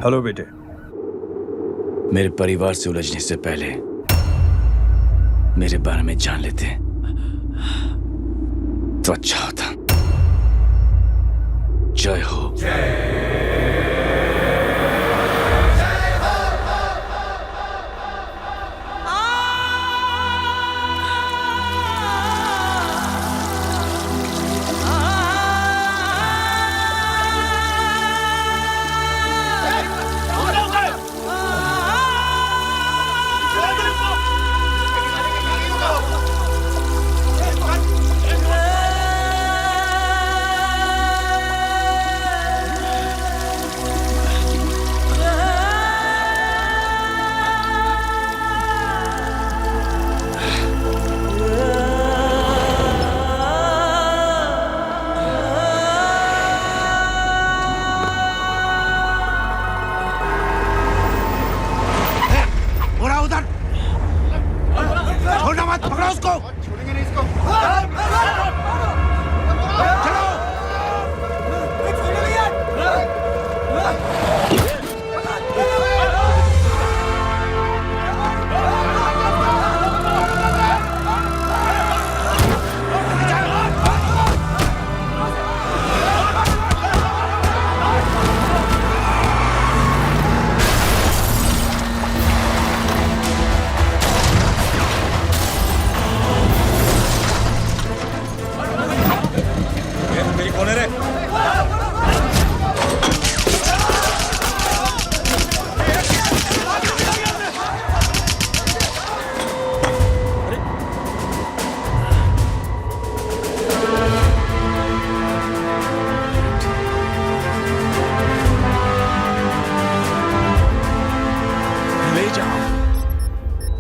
Hello बेटे। मेरे परिवार से उलझने से पहले मेरे बारे में जान लेते तो अच्छा होता। जय हो।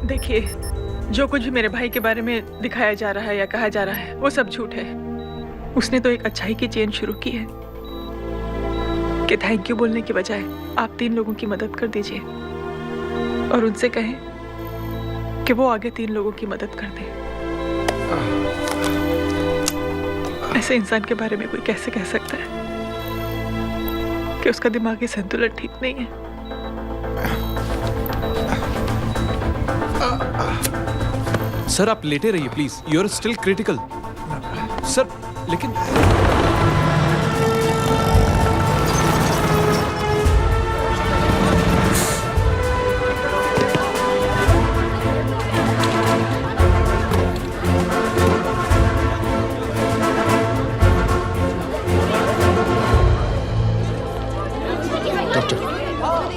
देखिए, जो कुछ भी मेरे भाई के बारे में दिखाया जा रहा है या कहा जा रहा है वो सब झूठ है। उसने तो एक अच्छाई की चेन शुरू की है कि थैंक यू बोलने की बजाय आप 3 लोगों की मदद कर दीजिए और उनसे कहें कि वो आगे 3 लोगों की मदद कर दे। ऐसे इंसान के बारे में कोई कैसे कह सकता है कि उसका दिमागी संतुलन ठीक नहीं है? सर आप लेटे रहिए please, you are still critical. Sir लेकिन डॉक्टर,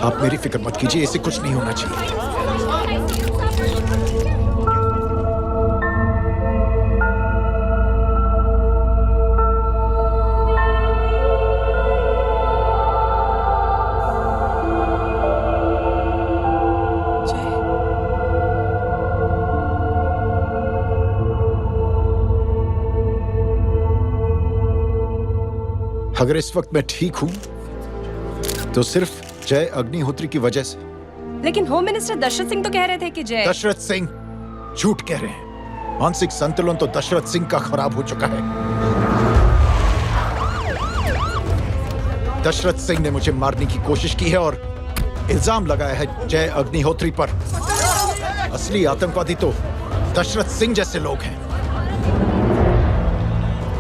आप मेरी फिक्र मत कीजिए, इससे कुछ नहीं होना चाहिए। अगर इस वक्त मैं ठीक हूं तो सिर्फ जय अग्निहोत्री की वजह से। लेकिन होम मिनिस्टर दशरथ सिंह तो कह रहे थे कि जय। दशरथ सिंह झूठ कह रहे हैं। मानसिक संतुलन तो दशरथ सिंह का खराब हो चुका है। दशरथ सिंह ने मुझे मारने की कोशिश की है और इल्जाम लगाया है जय अग्निहोत्री पर। असली आतंकवादी तो दशरथ सिंह जैसे लोग हैं।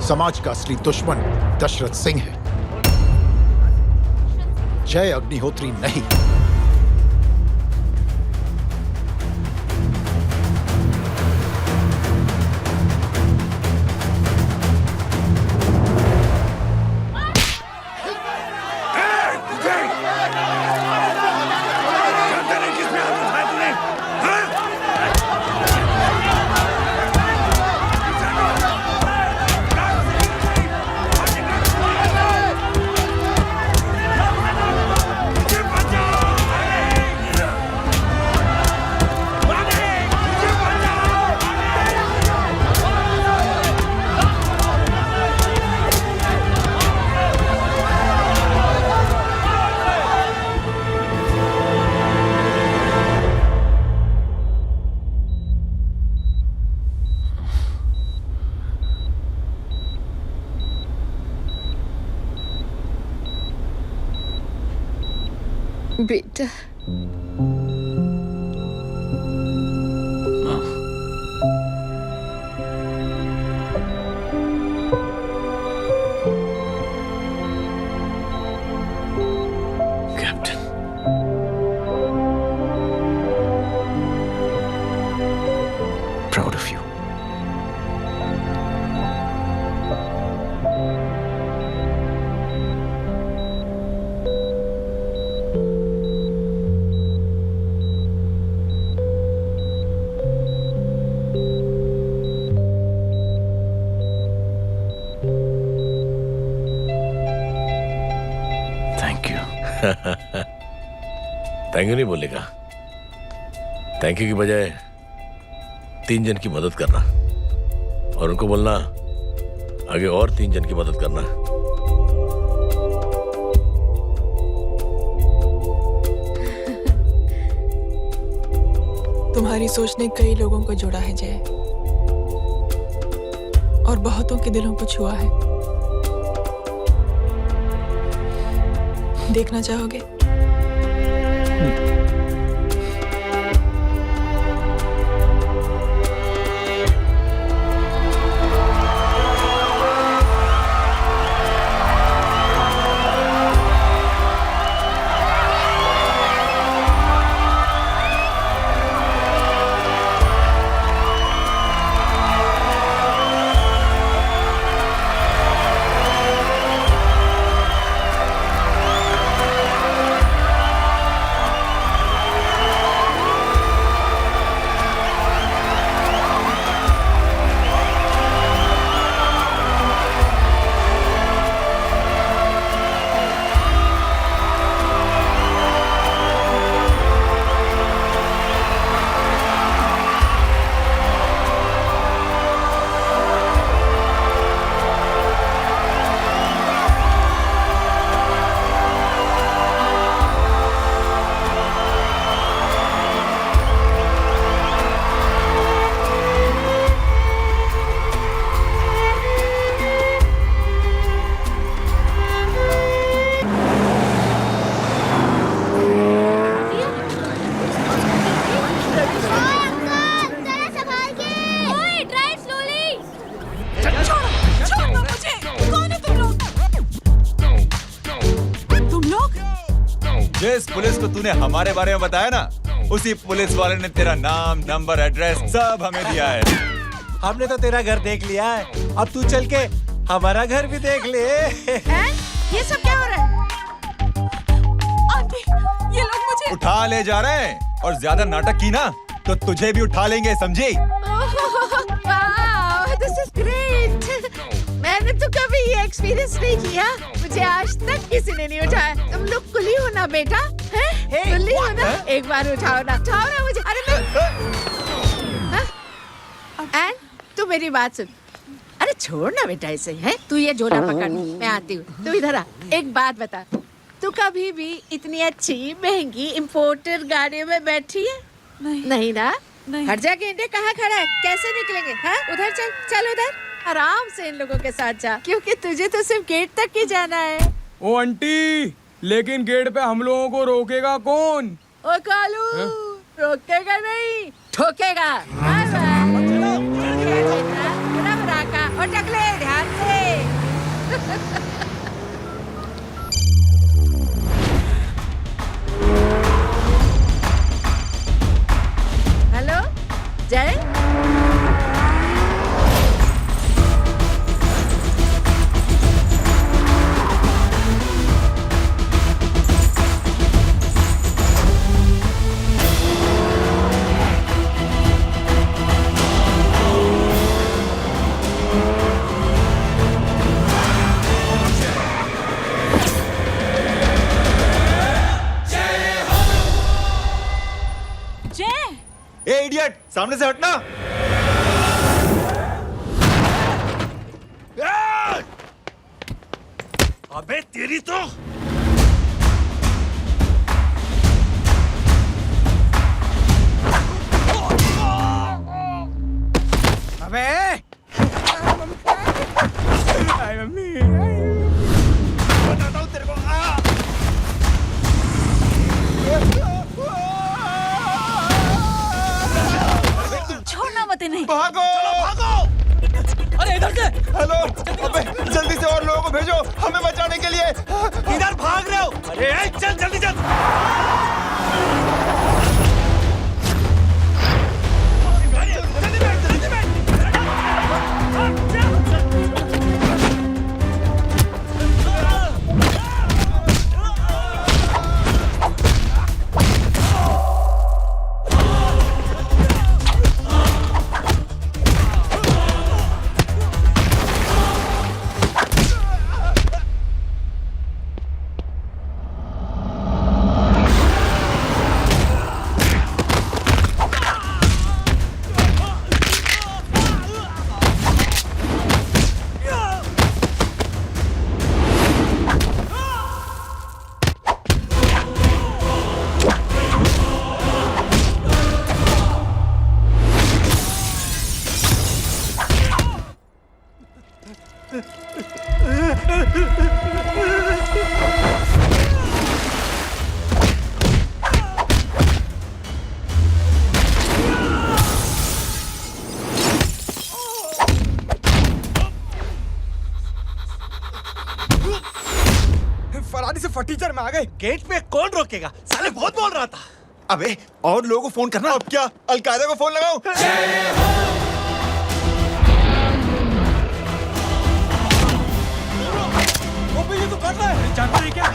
समाज का असली दुश्मन दशरथ सिंह है, जय अग्निहोत्री नहीं। बेटा captain, proud of you. Thank you. Thank you नहीं बोलेगा। थैंक यू की बजाय 3 जन की मदद करना और उनको बोलना आगे और 3 जन की मदद करना। तुम्हारी सोच ने कई लोगों को जोड़ा है जय, और बहुतों के दिलों को छुआ है। देखना चाहोगे? जिस पुलिस को तूने हमारे बारे में बताया ना, उसी पुलिस वाले ने तेरा नाम, नंबर, एड्रेस सब हमें दिया है। हमने तो तेरा घर देख लिया है, अब तू चल के हमारा घर भी देख ले। ये सब क्या हो रहा है? आंटी, ये लोग मुझे उठा ले जा रहे हैं और ज्यादा नाटक की ना तो तुझे भी उठा लेंगे, समझी? This is great. मैंने तो कभी ये एक्सपीरियंस नहीं किया, मुझे आज तक किसी ने नहीं उठाया। तुम लोग कुली हो ना बेटा, हैं? कुली हो ना? एक बार उठाओ ना मुझे। अरे मैं एंड तू मेरी बात सुन। अरे छोड़ ना बेटा इसे, हैं? तू ये झोला पकड़, मैं आती हूँ। तू इधर आ, एक बात बता, तू कभी भी इतनी अच्छी महंगी इम्पोर्टेड गाड़ी में बैठी है? नहीं ना? हर जगह इंडिया कहाँ खड़ा है, कैसे निकलेंगे? हाँ, उधर चल उधर, आराम से इन लोगों के साथ जा, क्योंकि तुझे तो सिर्फ गेट तक ही जाना है। ओ आंटी, लेकिन गेट पे हम लोगों को रोकेगा कौन? ओ कालू, रोकेगा नहीं, ठोकेगा। और टकले ध्यान से। हेलो जय, ए इडियट, सामने से हटना। अबे तेरी तो अबे बताता हूँ तेरे को। जाते नहीं। भागो भागो। अरे इधर से। हेलो, अबे जल्दी से और लोगों को भेजो हमें बचाने के लिए। इधर भाग रहे हो? अरे चल जल्दी चल। फरारी से फटीचर में आ गए। गेट पे कौन रोकेगा? साले बहुत बोल रहा था। अबे और लोगों को फोन करना। अब क्या अलकायदा को फोन लगाऊं? वो भी ये तो कर रहा है। जानता है क्या?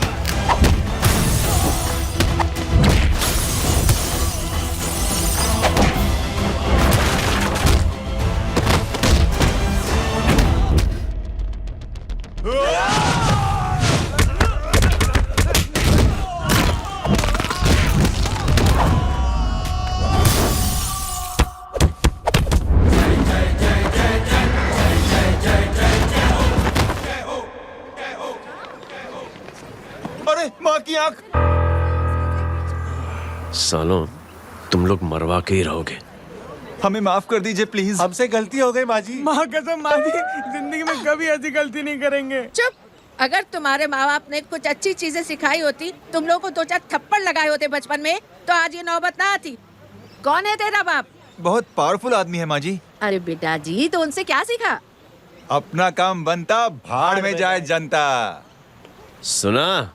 अरे माँ की आंख। सालों तुम लोग मरवा के ही रहोगे। हमें माफ कर दीजिए प्लीज। हमसे गलती हो गई माँ जी। माँ कसम माँ जी, जिंदगी में कभी ऐसी गलती नहीं करेंगे। चुप। अगर तुम्हारे माँ बाप ने कुछ अच्छी चीजें सिखाई होती, तुम लोगों को 2-4 थप्पड़ लगाए होते बचपन में, तो आज ये नौबत ना आती। कौन है तेरा बाप? बहुत पावरफुल आदमी है माँ जी। अरे बेटा जी, तो उनसे क्या सीखा? अपना काम बनता, भाड़ में जाए जनता। सुना?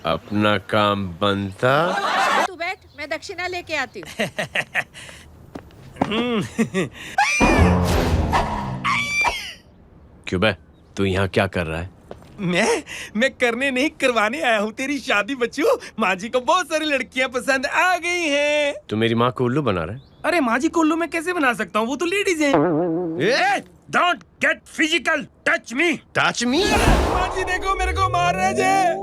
अपना काम बनता। तू बैठ, मैं दक्षिणा लेके आती हूँ। क्यों बे, तू यहाँ क्या कर रहा है? मैं करने नहीं करवाने आया हूँ तेरी शादी बच्चों। माँ जी को बहुत सारी लड़कियाँ पसंद आ गई हैं। तू मेरी माँ को उल्लू बना रहा है? अरे माँ जी को उल्लू मैं कैसे बना सकता हूँ? वो तो लेडीज हैं। Don't get physical, touch me. Touch me? माँ जी देखो मेरे को मार रहे हैं।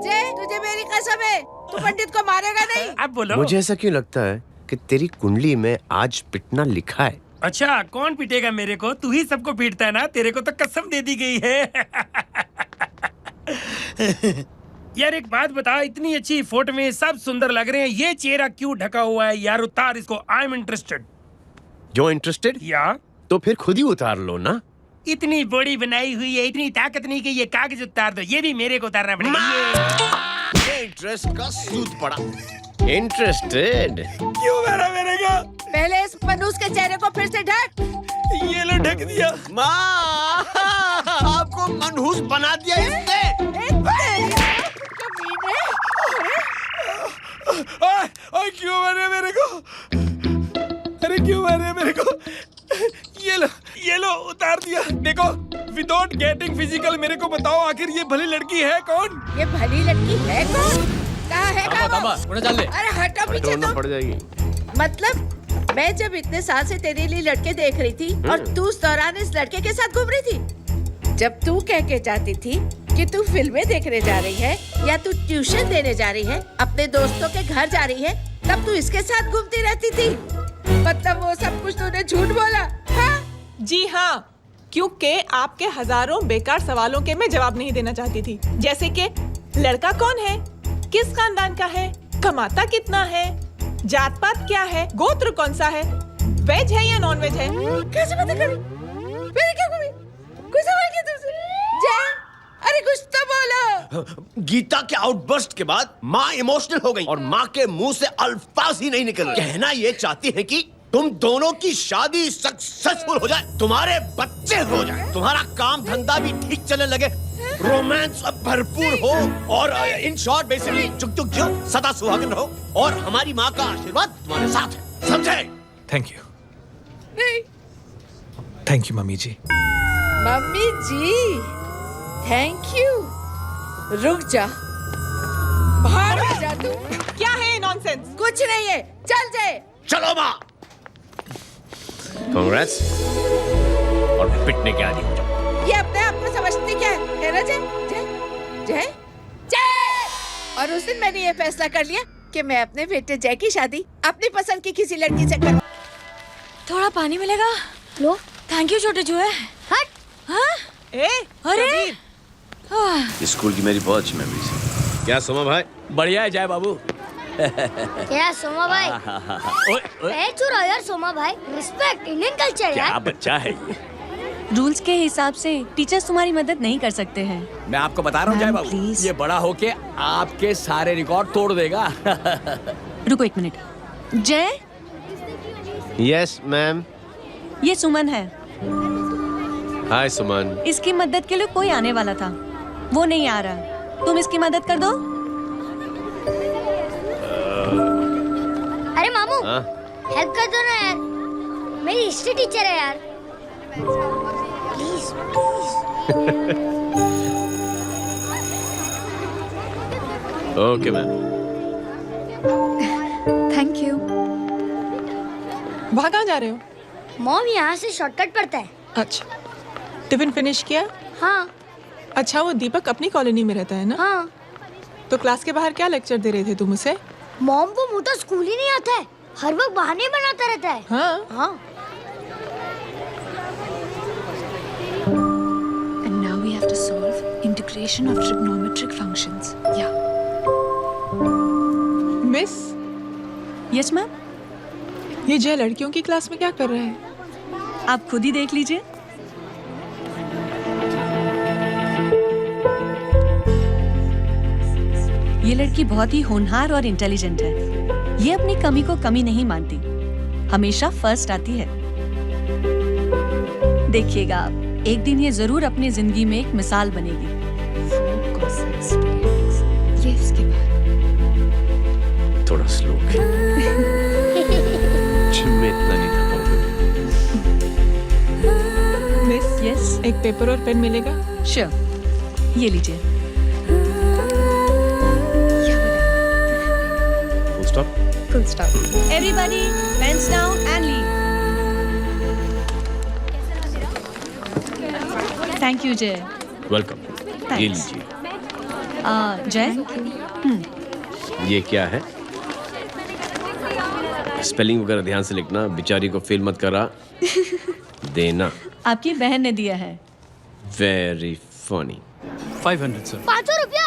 जय, तुझे मेरी कसम है, तू पंडित को मारेगा नहीं। अब बोलो। मुझे ऐसा क्यों लगता है कि तेरी कुंडली में आज पिटना लिखा है? अच्छा, कौन पीटेगा मेरे को? तू ही सबको पीटता है ना। तेरे को तो कसम दे दी गई है। यार एक बात बता, इतनी अच्छी फोटो में सब सुंदर लग रहे हैं, ये चेहरा क्यों ढका हुआ है? यार उतार इसको। I am interested. जो इंटरेस्टेड? या तो फिर खुद ही उतार लो ना। इतनी बॉडी बनाई हुई है, इतनी ताकत नहीं कि ये कागज उतार दो। ये भी मेरे को उतारना पड़ेगा। ये इंटरेस्ट का सूद पड़ा। इंटरेस्टेड? क्यों मारा मेरे को? पहले इस मनूस के चेहरे को फिर से ढक। ये लो ढक दिया। माँ, आपको मनहूस बना दिया इसने। ओए क्यों मारे मेरे को? अरे क्यों मारे मेरे को? ये लो उतार दिया। देखो, विदाउट गेटिंग फिजिकल मेरे को बताओ आखिर ये भली लड़की है कौन? ये भली लड़की है कौन? कहाँ है वो? ले। अरे हटो पीछे तो। पड़ जाएगी। मतलब मैं जब इतने साल से तेरे लिए लड़के देख रही थी और तू उस दौरान इस लड़के के साथ घूम रही थी। जब तू कह के जाती थी कि तू फिल्में देखने जा रही है या तू ट्यूशन देने जा रही है, अपने दोस्तों के घर जा रही है, तब तू इसके साथ घूमती रहती थी। मतलब वो सब कुछ तूने झूठ बोला? हाँ? जी हाँ, क्योंकि आपके हजारों बेकार सवालों के मैं जवाब नहीं देना चाहती थी। जैसे कि लड़का कौन है, किस खानदान का है, कमाता कितना है, जात पात क्या है, गोत्र कौन सा है, वेज है या नॉन वेज है। कैसे पता करूं? मैंने क्या कभी कोई सवाल किया तुमसे? जय, अरे कुछ तो बोलो। गीता के आउटबर्स्ट के बाद माँ इमोशनल हो गई और माँ के मुंह से अल्फाज ही नहीं निकल रहे। कहना ये चाहती है कि तुम दोनों की शादी सक्सेसफुल हो जाए, तुम्हारे बच्चे हो जाए, तुम्हारा काम धंधा भी ठीक चलने लगे, रोमांस अब भरपूर हो और इन शॉर्ट बेसिकली जुग जुग जियो, सदा सुहागन रहो और हमारी माँ का आशीर्वाद तुम्हारे साथ है, समझे? थैंक यू, नहीं thank you mummy ji. Mummy ji thank you. रुक जा, बाहर जा तू। क्या है नॉनसेंस? कुछ नहीं है, चल जाए। चलो माँ। कांग्रेस और पिटने के आदि हो जाओ। ये अपने आप को समझती क्या है ना? जय जय जय जय। और उस दिन मैंने ये फैसला कर लिया कि मैं अपने बेटे जय की शादी अपनी पसंद की किसी लड़की से करूं। थोड़ा पानी मिलेगा? लो। थैंक यू छोटे जुए। हट। हाँ? अरे स्कूल की मेरी बहुत अच्छी मेमोरीज है। क्या सोमा भाई? बढ़िया है जय बाबू। क्या सोमा भाई? पैर छुरा यार सोमा भाई, रिस्पेक्ट इंडियन कल्चर यार। क्या बच्चा है ये? रूल्स के हिसाब से टीचर्स तुम्हारी मदद नहीं कर सकते हैं। मैं आपको बता रहा हूँ जय बाबू, प्लीज। ये बड़ा होके आपके सारे रिकॉर्ड तोड़ देगा। रुको एक मिनट। जय, यस मैम। ये सुमन है। हाय सुमन। इसकी मदद के लिए कोई आने वाला था, वो नहीं आ रहा। तुम इसकी मदद कर दो। अरे मामू हेल्प कर दो ना यार, मेरी हिस्ट्री टीचर है यार, please please. Okay ma'am. Thank you. वहाँ कहाँ जा रहे हो? मॉम यहाँ से शॉर्टकट पड़ता है। अच्छा, टिफिन फिनिश किया? हाँ अच्छा, वो दीपक अपनी कॉलोनी में रहता है ना? हाँ। तो क्लास के बाहर क्या लेक्चर दे रहे थे तुम उसे? मॉम को मुँह तो स्कूल ही नहीं आता है, हर वक्त बहाने बनाता रहता है। हाँ हाँ। And now we have to solve integration of trigonometric functions. Yeah. Miss, Yes ma'am. ये जय लड़कियों की क्लास में क्या कर रहा है? आप खुद ही देख लीजिए। ये लड़की बहुत ही होनहार और इंटेलिजेंट है। ये अपनी कमी को कमी नहीं मानती, हमेशा फर्स्ट आती है। देखिएगा आप, एक दिन ये जरूर अपनी जिंदगी में एक मिसाल बनेगी। ये इसके बाद थोड़ा स्लो। मैं इतना नहीं था पाऊंगा। मिस, यस, एक पेपर और पेन मिलेगा? श्योर, ये लीजिए। Full stop. Everybody, pens down and leave. Thank you, Jay. Welcome. ये लीजिए। जय, ये क्या है? स्पेलिंग वगैरह ध्यान से लिखना, बेचारी को फेल मत करा देना। आपकी बहन ने दिया है। Very funny. 500 सर। 500 रुपया?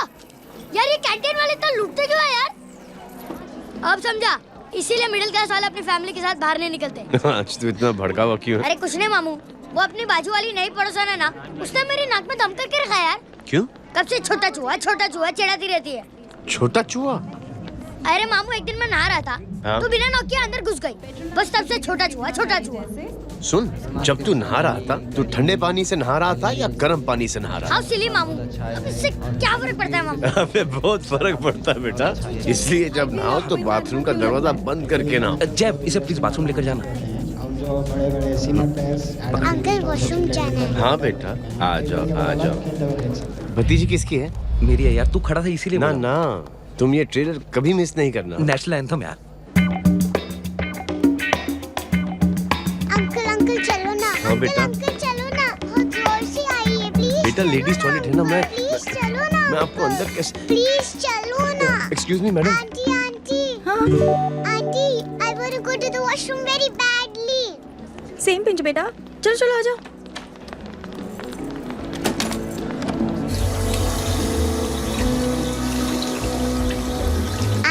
यार ये कैंटीन वाले इतना लूटते क्यों है यार? अब समझा, इसीलिए मिडिल क्लास वाले अपनी फैमिली के साथ बाहर नहीं निकलते। आज तो इतना भड़का हुआ क्यों है? अरे कुछ नहीं मामू, वो अपनी बाजू वाली नई पड़ोसन है ना, उसने मेरी नाक में दम करके रखा यार। क्यों? कब से छोटा चूहा चिढ़ाती रहती है। छोटा चूहा? अरे मामू, एक दिन मैं नहा रहा था, हाँ? तो बिना नॉक के अंदर घुस गई, बस तब से छोटा चूहा। सुन, जब तू नहा रहा था, तू ठंडे पानी से नहा रहा था या गर्म पानी से नहा रहा हाउ सिली मामू, अब इससे क्या फर्क पड़ता है मामू? था? अबे बहुत फर्क पड़ता है बेटा, इसलिए जब नहाओ तो बाथरूम का दरवाजा बंद करके नहाओ। जय, इसे प्लीज बाथरूम लेकर जाना। अंकल वॉशरूम जाना है। हाँ बेटा, आ जाओ आ जाओ। भतीजी किसकी है? मेरी है यार, तू खड़ा था इसीलिए ना बोला। ना, तुम ये ट्रेलर कभी मिस नहीं करना। नेशनल एंथम यार। अंकल चलो ना। हाँ बेटा। अंकल चलो ना, बहुत जोर से आई है, प्लीज। बेटा लेडीज टॉयलेट है ना, प्लीज चलो ना। मैं आपको अंदर कैसे? प्लीज चलो ना। Excuse me madam. Aunty I want to go to the washroom very badly. Same pinch बेटा, चलो चलो आ जाओ।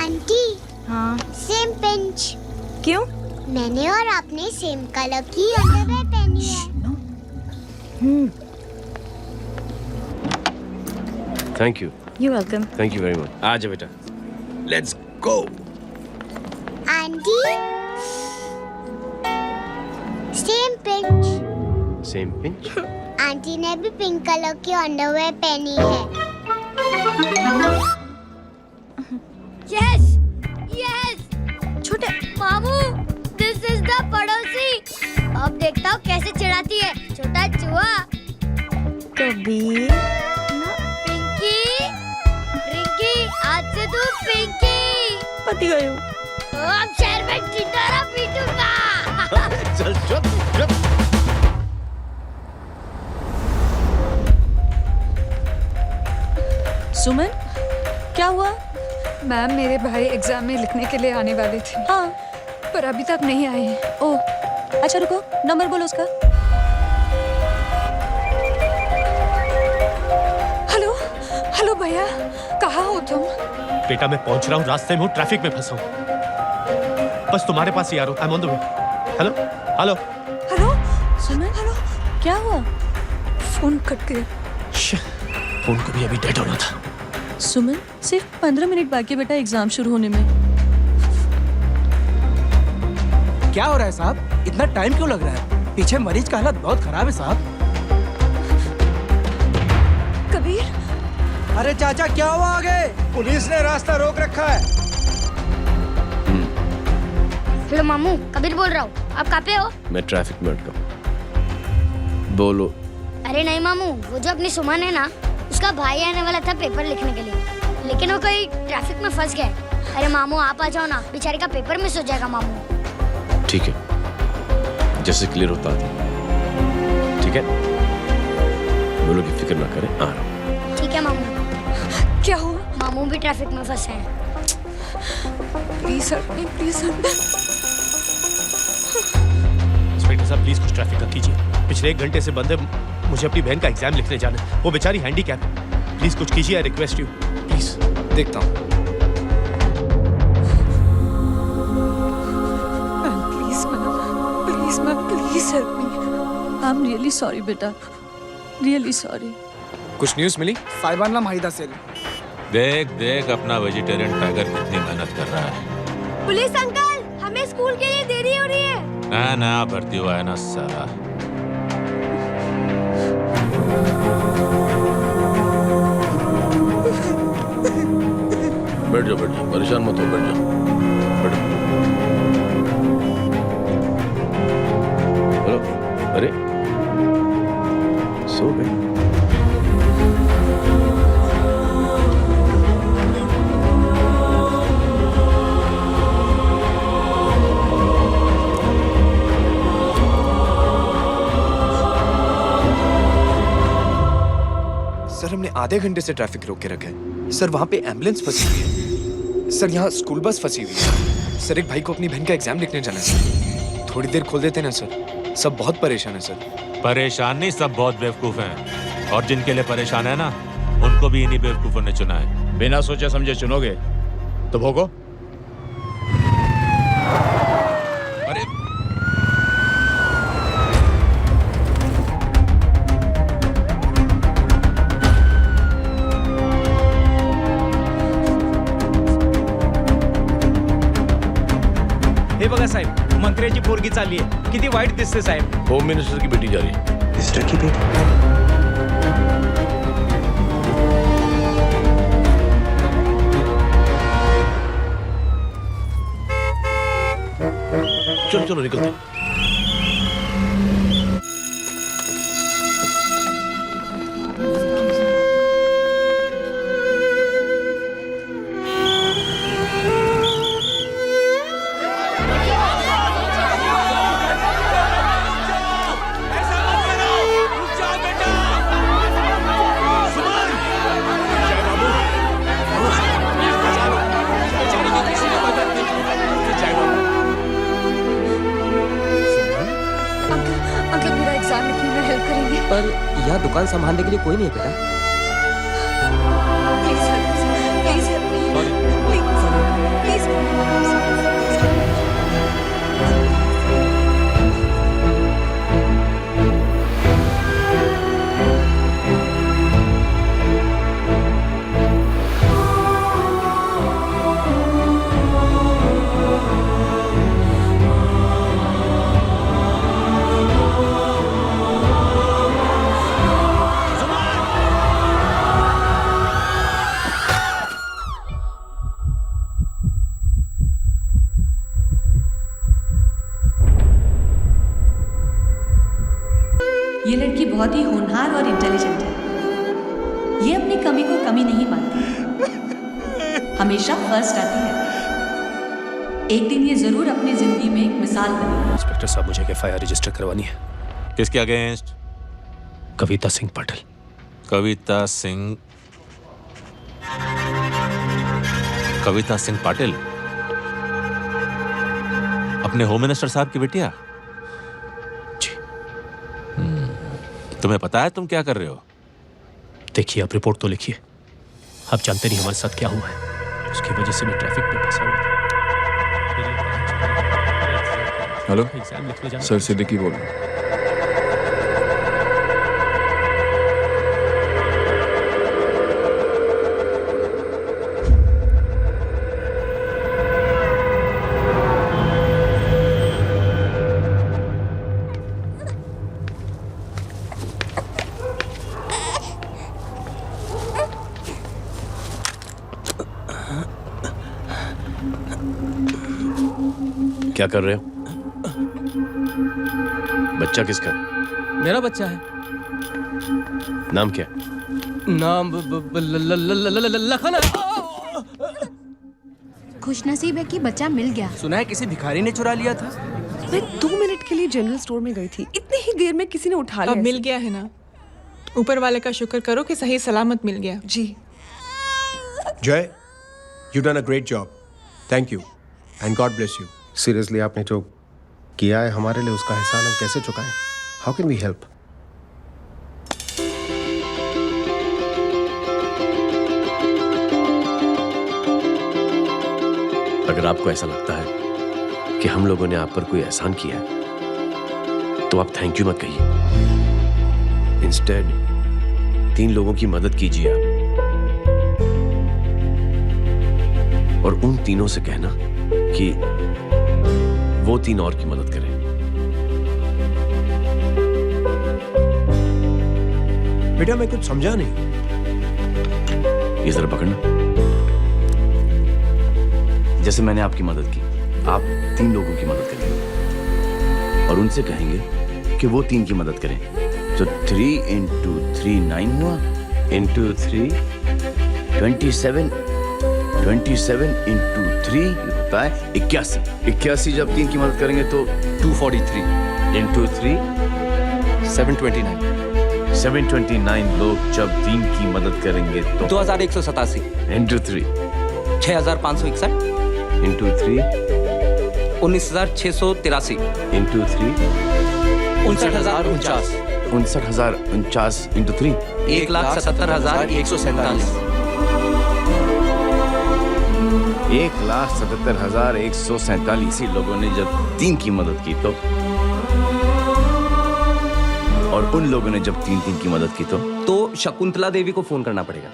आंटी, हाँ सेम पिंच। क्यों? मैंने और आपने सेम कलर की अंडरवेयर पहनी है। Thank you. You welcome. Thank you very much. आ जाओ बेटा, let's go. Aunty pinch. Same pinch. Aunty ने भी पिंक कलर की अंडरवेयर पहनी है। यस यस छोटे मामू, दिस इज द पड़ोसी। अब देखता हूँ कैसे चिढ़ाती है छोटा चूहा। कबीर पिंकी, रिंकी, आज से तू पिंकी। पति गयो। अब शहर में चिंटारा पीटूंगा। चल चल चल। सुमन, क्या हुआ? मैम, मेरे भाई एग्जाम में लिखने के लिए आने वाले थे। हाँ, पर अभी तक नहीं आए हैं। ओह, अच्छा रुको, नंबर बोलो उसका। हेलो हेलो भैया, कहाँ हो तुम? बेटा मैं पहुंच रहा हूँ, रास्ते में हूँ, ट्रैफिक में फंसा हूँ। बस तुम्हारे पास ही आ रहा हूँ। I am on the way. Hello hello hello Suman, hello, क्या हुआ? फोन कट गया। फोन को भी अभी डेड होना था। सुमन, सिर्फ 15 मिनट बाकी बेटा एग्जाम शुरू होने में। क्या हो रहा है साहब? इतना टाइम क्यों लग रहा है? पीछे मरीज का हालत बहुत खराब है साहब। कबीर, अरे चाचा क्या हुआ आगे? पुलिस ने रास्ता रोक रखा है। हेलो मामू, कबीर बोल रहा हूँ। आप कहाँ पे हो? मैं ट्रैफिक में अटका हूँ। बोलो। अरे नहीं मामू, वो जो अपनी सुमन है ना, उसका भाई आने वाला था पेपर लिखने के लिए, लेकिन वो कहीं ट्रैफिक में फंस गया। अरे मामू आप आ जाओ ना, बेचारे का पेपर मिस हो जाएगा मामू। ठीक है, जैसे क्लियर होता है। ठीक है, बोलो कि फिक्र ना करें, आ रहा हूँ। ठीक है मामू। क्या हुआ? मामू भी ट्रैफिक में फंसे हैं। Please sir, please sir. Inspector साहब प्लीज कुछ ट्रैफिक का कीजिए। पिछले 1 घंटे से बंद है, मुझे अपनी बहन का एग्जाम लिखने जाना है। वो बेचारी हैंडीकैप है। प्लीज कुछ कीजिए, आई रिक्वेस्ट यू प्लीज। देखता हूँ। Please ma'am, please help me. I am really sorry बेटा, रियली सॉरी। कुछ न्यूज़ मिली? साहिबान माहिदा सेल। देख देख अपना वेजिटेरियन टाइगर कितनी मेहनत कर रहा है। पुलिस अंकल, हमें स्कूल के लिए देरी हो रही है। ना भर्ती हुआ है ना सारा। बैठ जाओ, परेशान मत हो, बैठ जाओ, बैठो। हेलो, अरे सो गए? सर हमने आधे घंटे से ट्रैफिक रोक के रखा है। सर वहाँ पे एम्बुलेंस फंसी हुई है। सर यहाँ स्कूल बस फंसी हुई है। सर एक भाई को अपनी बहन का एग्जाम लिखने जाना है। थोड़ी देर खोल देते ना सर, सब बहुत परेशान है सर। परेशान नहीं, सब बहुत बेवकूफ हैं। और जिनके लिए परेशान है ना, उनको भी इन्हीं बेवकूफों ने चुना है। बिना सोचे समझे चुनोगे तो भोगो। अरे हे बघा साहेब, मंत्र्याची पोरगी चालली आहे. किती वाईट दिसते साहेब. होम मिनिस्टर की बेटी जा रही है। मिनिस्टर की बेटी? चलो चलो निकलते। अंकल मेरा एग्जाम लिखने में हेल्प करेंगे? पर यहाँ दुकान संभालने के लिए कोई नहीं है बेटा। प्लीज हेल्प मी, प्लीज ये लड़की बहुत ही होनहार और इंटेलिजेंट है। ये अपनी कमी को कमी नहीं मानती, हमेशा फर्स्ट आती है। एक दिन ये जरूर अपनी जिंदगी में एक मिसाल बनेगी। इंस्पेक्टर साहब, मुझे एफआईआर रजिस्टर करवानी है। किसके अगेंस्ट? कविता सिंह पाटिल। कविता सिंह पाटिल, अपने होम मिनिस्टर साहब की बेटिया? जी। तुम्हें पता है तुम क्या कर रहे हो? देखिए, आप रिपोर्ट तो लिखिए। आप जानते नहीं हमारे साथ क्या हुआ है। उसकी वजह से मैं ट्रैफिक में फंसा हुआ था। हेलो एग्जाम लिखने जाना। सर, सिद्दीकी बोल रहा हूँ। क्या कर रहे हो? बच्चा किसका? मेरा बच्चा है। नाम क्या? नाम लखन है। खुशनसीब है कि बच्चा मिल गया। सुना है किसी भिखारी ने चुरा लिया था। मैं 2 मिनट के लिए जनरल स्टोर में गई थी, इतनी ही देर में किसी ने उठा लिया। अब मिल गया है ना, ऊपर वाले का शुक्र करो कि सही सलामत मिल गया। जी। जय, you done a great job. Thank you and God bless you. Seriously, आपने जो किया है हमारे लिए, उसका एहसान हम कैसे चुकाएं? How can we help? अगर आपको ऐसा लगता है कि हम लोगों ने आप पर कोई एहसान किया है, तो आप थैंक यू मत कहिए। इंस्टेड 3 लोगों की मदद कीजिए आप, और उन तीनों से कहना कि वो 3 और की मदद करें। बेटा, मैं कुछ समझा नहीं। ये जरा पकड़ना। जैसे मैंने आपकी मदद की, आप 3 लोगों की मदद करेंगे और उनसे कहेंगे कि वो 3 की मदद करें। तो 3 into 3 9 हुआ, into 3 27 into 3 होता है 81। 81 जब 3 की मदद करेंगे तो 243 into 3 729। 729 लोग जब 3 की मदद करेंगे तो 2187 into 3 6561 into 3 19683 into 3 59049 59049 into 3 1,77,147 1,77,147 लोगों ने जब 3 की मदद की तो, और उन लोगों ने जब 3 की मदद की तो शकुंतला देवी को फोन करना पड़ेगा।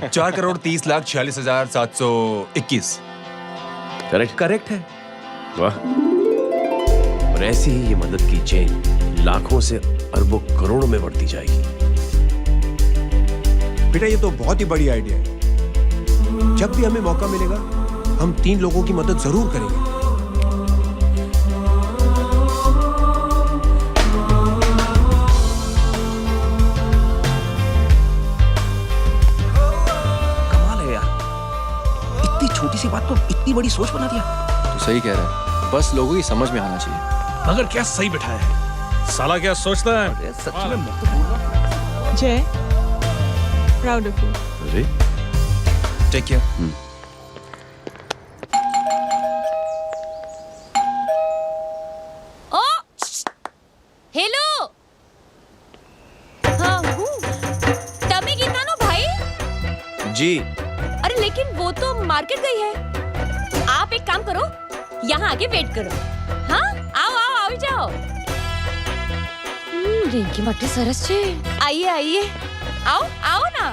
4,30,46,721। करेक्ट है। वाह। और ऐसी ही ये मदद की चेन लाखों से अरबों करोड़ों में बढ़ती जाएगी। बेटा, ये तो बहुत ही बड़ी आइडिया है। जब भी हमें मौका मिलेगा, हम 3 लोगों की मदद जरूर करेंगे। कमाल है यार, इतनी छोटी सी बात को इतनी बड़ी सोच बना दिया। तू सही कह रहा है, बस लोगों की समझ में आना चाहिए। मगर क्या सही बिठाया है, साला क्या सोचता है? सच में मैं तो बोल रहा हूं। जय, प्राउड ऑफ यू। अरे टेक केयर। ओ हेलो, हाँ हूँ। तमे गीता नो भाई? जी। अरे लेकिन वो तो मार्केट गई है। आप एक काम करो, यहाँ आके वेट करो। हाँ, आओ जाओ। रिंकी मट्टी सरस छे। आइए, आओ ना।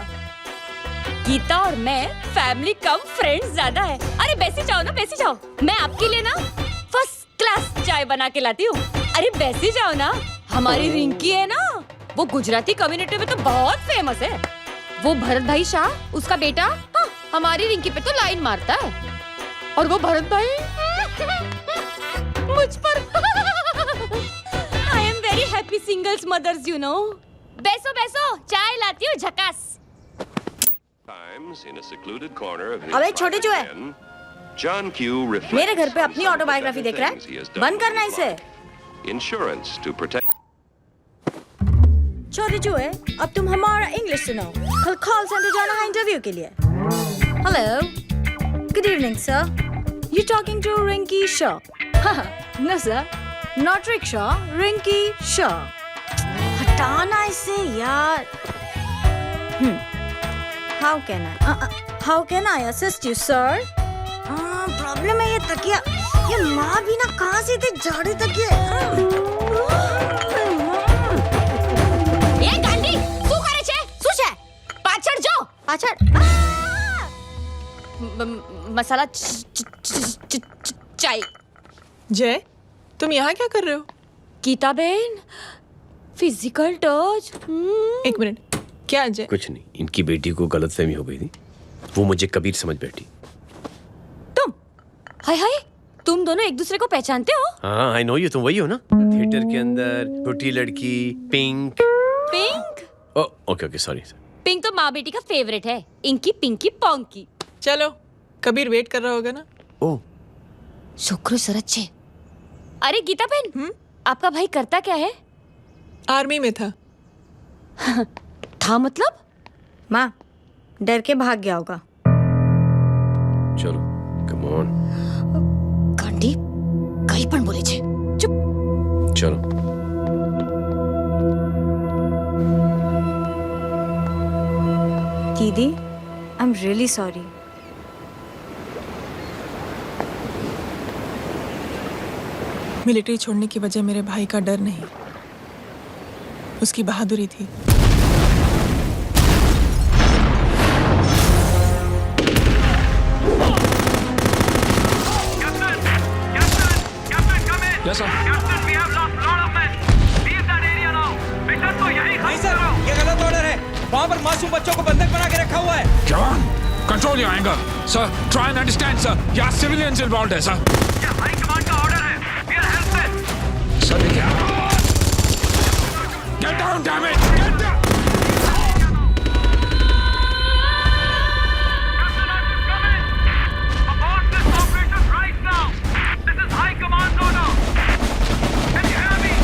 गीता और मैं फैमिली कम फ्रेंड्स ज्यादा है। अरे बैसी जाओ। मैं आपके लिए ना फर्स्ट क्लास चाय बना के लाती हूँ। अरे बैसी जाओ ना। हमारी रिंकी है ना, वो गुजराती कम्युनिटी में तो बहुत फेमस है। वो भरत भाई शाह, उसका बेटा, हाँ, हमारी रिंकी पे तो लाइन मारता है। और वो भरत भाई मुझ पर। I am very happy singles mother brothers, you know. बैसो बैसो, चाय लाती हूँ झकास। अबे छोटे जो है, मेरे घर पे अपनी ऑटोबायोग्राफी देख रहा है, बंद करना इसे। छोटे जो है, अब तुम हमारा इंग्लिश सुनाओ। कल कॉल सेंटर जाना है इंटरव्यू के लिए। Hello, good evening sir. You talking to Rinki Shaw? No sir, not rickshaw, Rinki Shaw. हटाना इसे यार। How can I assist you, sir? Problem है ये तकिया, ये माँ भी ना कहाँ से इतने झाड़े तकिए। ये गांडी, શું કરે છે? શું છે? પાછળ જો, पाछड़। मसाला चाय। जय, तुम यहाँ क्या कर रहे हो? गीता बहन, फिजिकल टच। एक मिनट, क्या जय? कुछ नहीं, इनकी बेटी को गलतफहमी हो गई थी, वो मुझे कबीर समझ बैठी। तुम? हाय हाय, तुम दोनों एक दूसरे को पहचानते हो? हाँ, आई नो यू, तुम वही हो ना? थिएटर के अंदर छोटी लड़की, pink. Pink? Okay okay, sorry. Pink तो माँ बेटी का फेवरेट है, इंकी पिंकी पोंकी। चलो, कबीर वेट कर रहा होगा ना? ओह, शुक्र सरच्चे। अरे गीता बहन, आपका भाई करता क्या है? आर्मी में था। था मतलब? माँ, डर के भाग गया होगा। चलो, कम ऑन। गांडी, कहीं पण बोले छे। चुप। चलो। दीदी, I am really sorry. Military छोड़ने की वजह मेरे भाई का डर नहीं, उसकी बहादुरी थी। Yes, sir. नहीं सर, ये गलत ऑर्डर है। वहाँ पर मासूम बच्चों को बंधक बना के रखा हुआ है। जवान, control your anger. Sir, try and understand, sir. यहाँ civilians involved है, sir. ये हाई कमांड का ऑर्डर है। We are helpless. Sir, देखिए। Get down, damn it! Get down! Abort this operation right now. This is high command order. Can you hear me?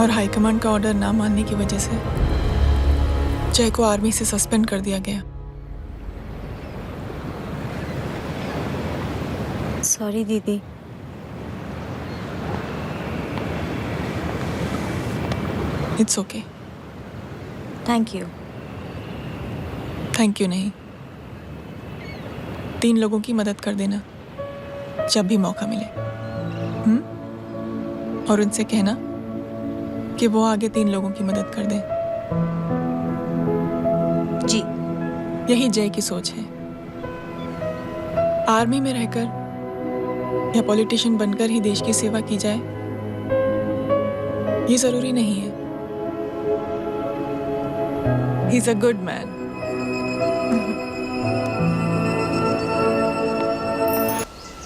और high command का order ना मानने की वजह से जय को आर्मी से सस्पेंड कर दिया गया। सॉरी दीदी। It's okay. Thank you. Thank you नहीं, 3 लोगों की मदद कर देना जब भी मौका मिले। और उनसे कहना कि वो आगे 3 लोगों की मदद कर दें। जी। यही जय की सोच है। आर्मी में रहकर या पॉलिटिशियन बनकर ही देश की सेवा की जाए, ये जरूरी नहीं है। He is a good man.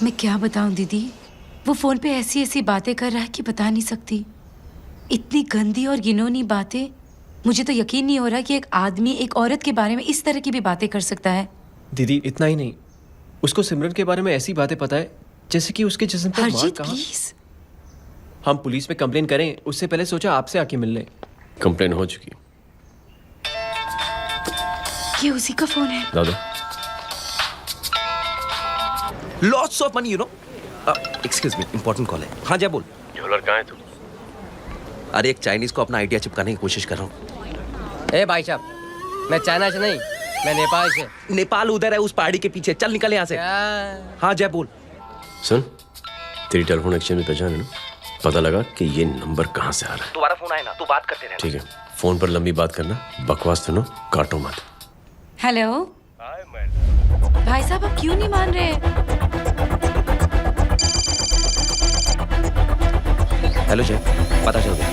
मैं क्या बताऊं दीदी, वो फोन पे ऐसी ऐसी बातें कर रहा है कि बता नहीं सकती। इतनी गंदी और घिनौनी बातें। मुझे तो यकीन नहीं हो रहा कि एक आदमी एक औरत के बारे में इस तरह की भी बातें कर सकता है। दीदी इतना ही नहीं, उसको सिमरन के बारे में ऐसी बातें पता है जैसे कि उसके जिस्म पर मार हरजीत कहाँ। प्लीज। हम पुलिस में कंप्लेन करें उससे पहले सोचा आपसे आके मिल लें। कंप्लेन हो चुकी। ये उसी का फोन है। दादा lots of money, you know. Excuse me, important call है। हाँ जय बोल। ज्वेलर कहाँ है तू? अरे एक चाइनीज को अपना आइडिया चिपकाने की कोशिश कर रहा हूँ। ए भाई साहब, मैं चाइना से नहीं, मैं नेपाल से। नेपाल उधर है, उस पहाड़ी के पीछे। चल निकल यहाँ से। हाँ जय बोल। सुन, तेरी टेलीफोन एक्सचेंज में पहचान है ना? पता लगा कि ये नंबर कहाँ से आ रहा है। दोबारा फोन आए ना तो बात करते रहना। ठीक है, फोन पर लंबी बात करना, बकवास सुनो, काटो मत। हेलो भाई साहब, आप क्यों नहीं मान रहे? हेलो जय, पता चल गया।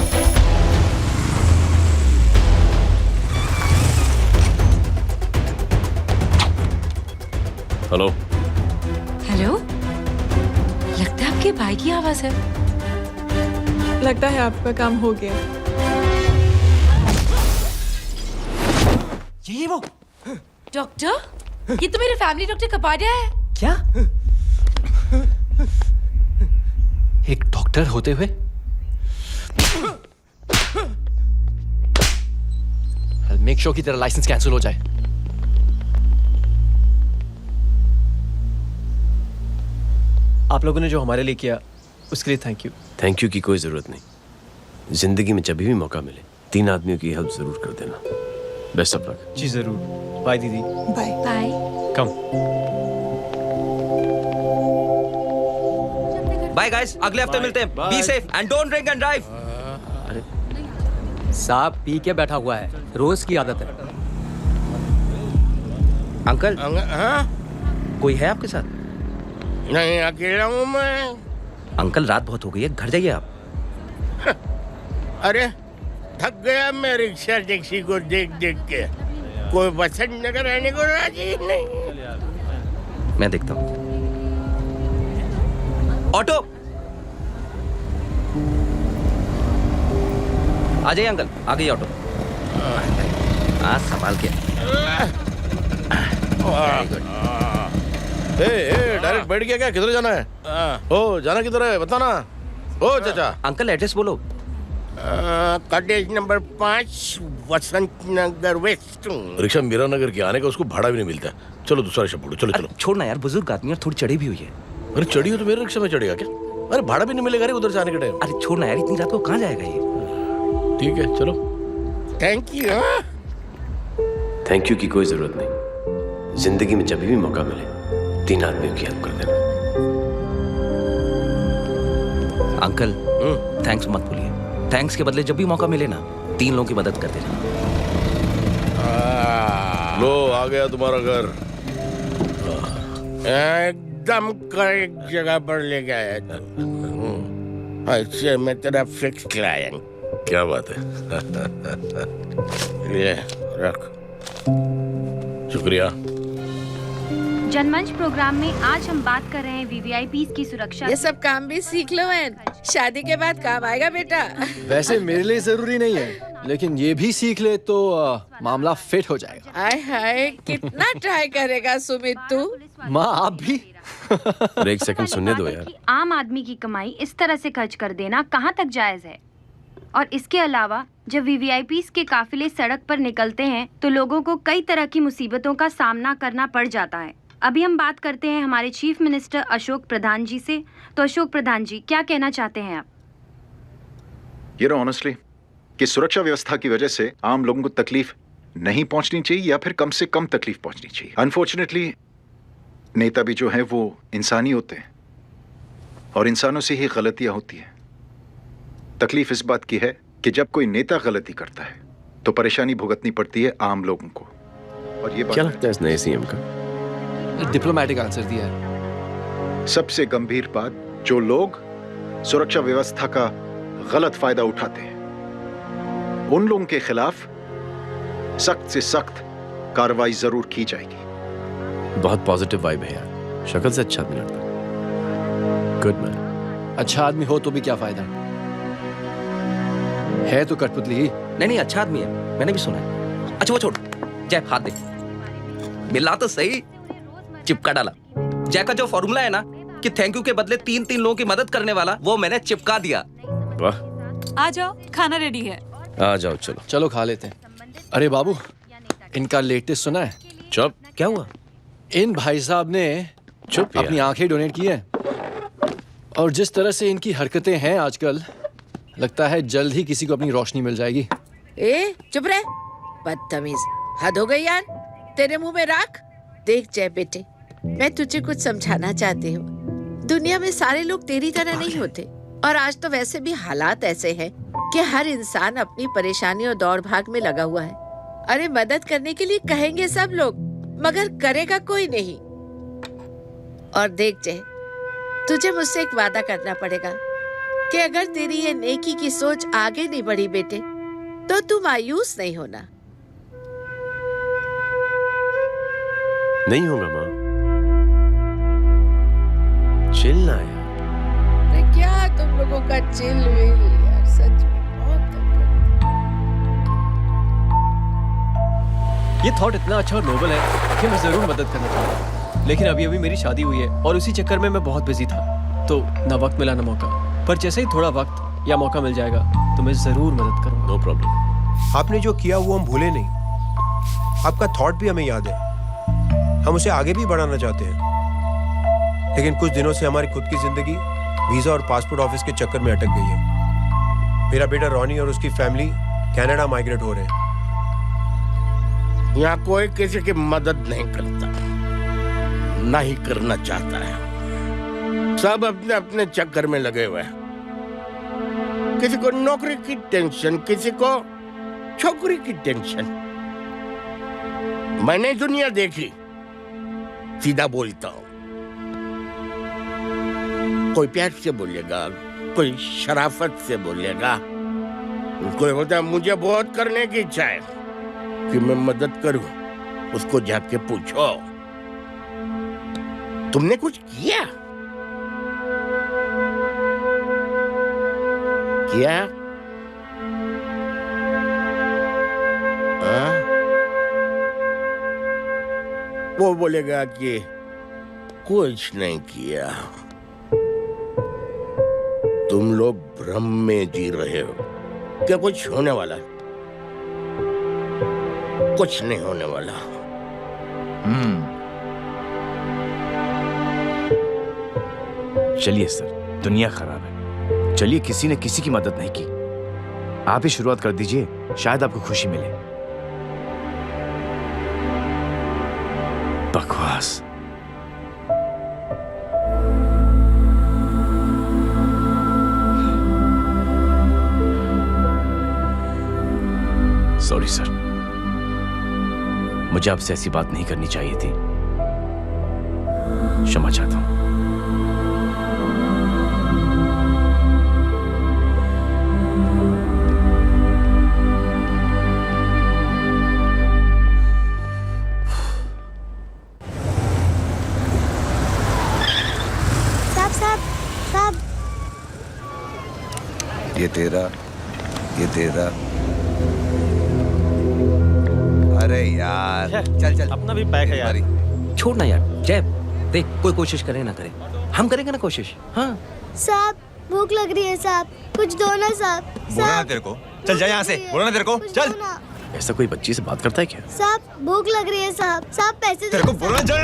हेलो हेलो, लगता है आपके भाई की आवाज है। लगता है आपका काम हो गया। ये वो डॉक्टर, ये तो मेरे फैमिली डॉक्टर कपाडिया है। क्या? एक डॉक्टर होते हुए? मेक श्योर कि तेरा लाइसेंस कैंसिल हो जाए। आप लोगों ने जो हमारे लिए किया उसके लिए थैंक यू। थैंक यू की कोई जरूरत नहीं। जिंदगी में जब भी मौका मिले 3 आदमियों की हेल्प जरूर कर देना। Best of luck. जी जरूर। बाय दीदी। Bye bye. Come. Bye guys, अगले हफ्ते मिलते हैं। Be safe and don't drink and drive. साहब पी के बैठा हुआ है, रोज की आदत है। अंकल, कोई है आपके साथ? नहीं, अकेला हूँ मैं। अंकल रात बहुत हो गई है, घर जाइए आप। अरे थक गया मैं रिक्शा टैक्सी को देख देख के। कोई वसंत नगर आने को राजी नहीं। मैं देखता हूँ। ऑटो आ जाइए अंकल, आ गई ऑटो। हाँ संभाल के। डायरेक्ट बैठ गया क्या? किधर जाना है? ओ जाना किधर है बताना। ओ चाचा। अंकल एड्रेस बोलो। कॉटेज नंबर 5 वसंत नगर वेस्ट। रिक्शा मीरा नगर के आने का उसको भाड़ा भी नहीं मिलता। चलो दूसरा रिक्शा पकड़ो। चलो चलो। छोड़ना यार, बुजुर्ग आदमी और थोड़ी चढ़ी भी हुई है। अरे चढ़ी हो तो मेरे रिक्शा में चढ़ेगा क्या? अरे भाड़ा भी नहीं मिलेगा रे उधर जाने के टाइम। अरे छोड़ना यार, इतनी रात को कहाँ जाएगा ये? ठीक है चलो। Thank you. थैंक यू की कोई जरूरत नहीं। जिंदगी में जब भी मौका मिले 3 आदमियों की हेल्प कर देना। अंकल थैंक्स मत भूलिए। थैंक्स के बदले जब भी मौका मिले ना 3 लोगों की मदद कर देना। लो आ गया तुम्हारा घर। एकदम करेक्ट जगह पर ले गया था। ऐसे मैं तेरा फिक्स क्लाइंट। क्या बात है। ये रख। शुक्रिया। जनमंच प्रोग्राम में आज हम बात कर रहे हैं वीवीआईपीज़ की सुरक्षा। ये सब काम भी सीख लो एन, शादी के बाद काम आएगा बेटा। वैसे मेरे लिए जरूरी नहीं है, लेकिन ये भी सीख ले तो मामला फिट हो जाएगा। हाय हाय, कितना ट्राई करेगा सुमित तू? माँ आप भी। एक सेकंड सुनने दो यार। आम आदमी की कमाई इस तरह से खर्च कर देना कहाँ तक जायज है? और इसके अलावा जब वीवीआईपीज़ के काफिले सड़क पर निकलते हैं तो लोगों को कई तरह की मुसीबतों का सामना करना पड़ जाता है। अभी हम बात करते हैं हमारे चीफ मिनिस्टर अशोक प्रधान जी से। तो अशोक प्रधान जी, क्या कहना चाहते हैं आप? ये ऑनेस्टली कि सुरक्षा व्यवस्था की वजह से आम लोगों को तकलीफ नहीं पहुंचनी चाहिए या फिर कम से कम तकलीफ पहुंचनी चाहिए। अनफॉर्चुनेटली नेता भी जो हैं वो इंसानी होते हैं और इंसानों से ही गलतियां होती हैं। तकलीफ इस बात की है कि जब कोई नेता गलती करता है तो परेशानी भुगतनी पड़ती है आम लोगों को। और ये क्या लगता है इस नए सीएम का? डिप्लोमेटिक आंसर दिया है। सबसे गंभीर बात, जो लोग सुरक्षा व्यवस्था का गलत फायदा उठाते हैं उन लोगों के खिलाफ सख्त से सख्त कार्रवाई जरूर की जाएगी। बहुत पॉजिटिव वाइब है यार, शक्ल से अच्छा आदमी लगता। Good man. अच्छा आदमी हो तो भी क्या फायदा है तो कठपुतली ही। नहीं अच्छा आदमी है, मैंने भी सुना है। अच्छा वो छोड़, जय हाथ दे। मिला तो सही, चिपका डाला। जय का जो फॉर्मूला है ना कि थैंक यू के बदले 3 लोगों की मदद करने वाला, वो मैंने चिपका दिया। वाह। आ जाओ, खाना रेडी है। आ जाओ, चलो चलो खा लेते हैं। अरे बाबू, इनका लेटेस्ट सुना है? चुप। क्या हुआ? इन भाई साहब ने चुप अपनी आंखें डोनेट की हैं और जिस तरह से इनकी हरकतें हैं आजकल, लगता है जल्द ही किसी को अपनी रोशनी मिल जाएगी। ए चुप रह, बदतमीज, हद हो गई यार। तेरे मुंह में राख। देख जय बेटे, मैं तुझे कुछ समझाना चाहती हूँ। दुनिया में सारे लोग तेरी तरह नहीं होते और आज तो वैसे भी हालात ऐसे हैं कि हर इंसान अपनी परेशानी और दौड़ भाग में लगा हुआ है। अरे मदद करने के लिए कहेंगे सब लोग, मगर करेगा कोई नहीं। और देख जय, तुझे मुझसे एक वादा करना पड़ेगा कि अगर तेरी ये नेकी की सोच आगे नहीं बढ़ी बेटे, तो तू मायूस नहीं होना। नहीं होगा माँ, चिल ना यार। अरे क्या तुम लोगों का चिल विल यार, सच में बहुत। ये थॉट इतना अच्छा और नोबल है कि मैं जरूर मदद करना चाहूँगा, लेकिन अभी मेरी शादी हुई है और उसी चक्कर में मैं बहुत बिजी था, तो ना वक्त मिला ना मौका। पर जैसे ही थोड़ा वक्त या मौका मिल जाएगा तो मैं जरूर मदद करूँगा। No problem. आपने जो किया वो हम भूले नहीं, आपका थॉट भी हमें याद है, हम उसे आगे भी बढ़ाना चाहते हैं। लेकिन कुछ दिनों से हमारी खुद की जिंदगी वीजा और पासपोर्ट ऑफिस के चक्कर में अटक गई है। मेरा बेटा रॉनी और उसकी फैमिली कनाडा माइग्रेट हो रहे हैं। यहाँ कोई किसी की मदद नहीं करता, ना ही करना चाहता है। सब अपने अपने चक्कर में लगे हुए हैं। किसी को नौकरी की टेंशन, किसी को छोकरी की टेंशन। मैंने दुनिया देखी, सीधा बोलता हूँ। कोई प्यार से बोलेगा, कोई शराफत से बोलेगा, कोई होता है मुझे बहुत करने की इच्छा है कि मैं मदद करूं। उसको जाके पूछो, तुमने कुछ किया? किया? वो बोलेगा कि कुछ नहीं किया। तुम लोग भ्रम में जी रहे हो क्या कुछ होने वाला है? कुछ नहीं होने वाला। चलिए सर, दुनिया खराब है, चलिए किसी ने किसी की मदद नहीं की, आप ही शुरुआत कर दीजिए, शायद आपको खुशी मिले। बकवास। सॉरी सर, मुझे आपसे ऐसी बात नहीं करनी चाहिए थी, क्षमा चाहता हूं। साहब, ये तेरा, ये तेरा। अरे यार चल चल, अपना भी पैक है यार। छोड़ ना यार जय, देख कोई कोशिश करे ना करे, हम करेंगे ना कोशिश। हाँ साहब भूख लग रही है साहब, कुछ दो ना साहब। बोला ना तेरे को, चल जा यहाँ से, बोला ना तेरे को, चल। ऐसा कोई बच्ची से बात करता है क्या? साहब भूख लग रही है साहब, साहब पैसे तेरे को बोला जा।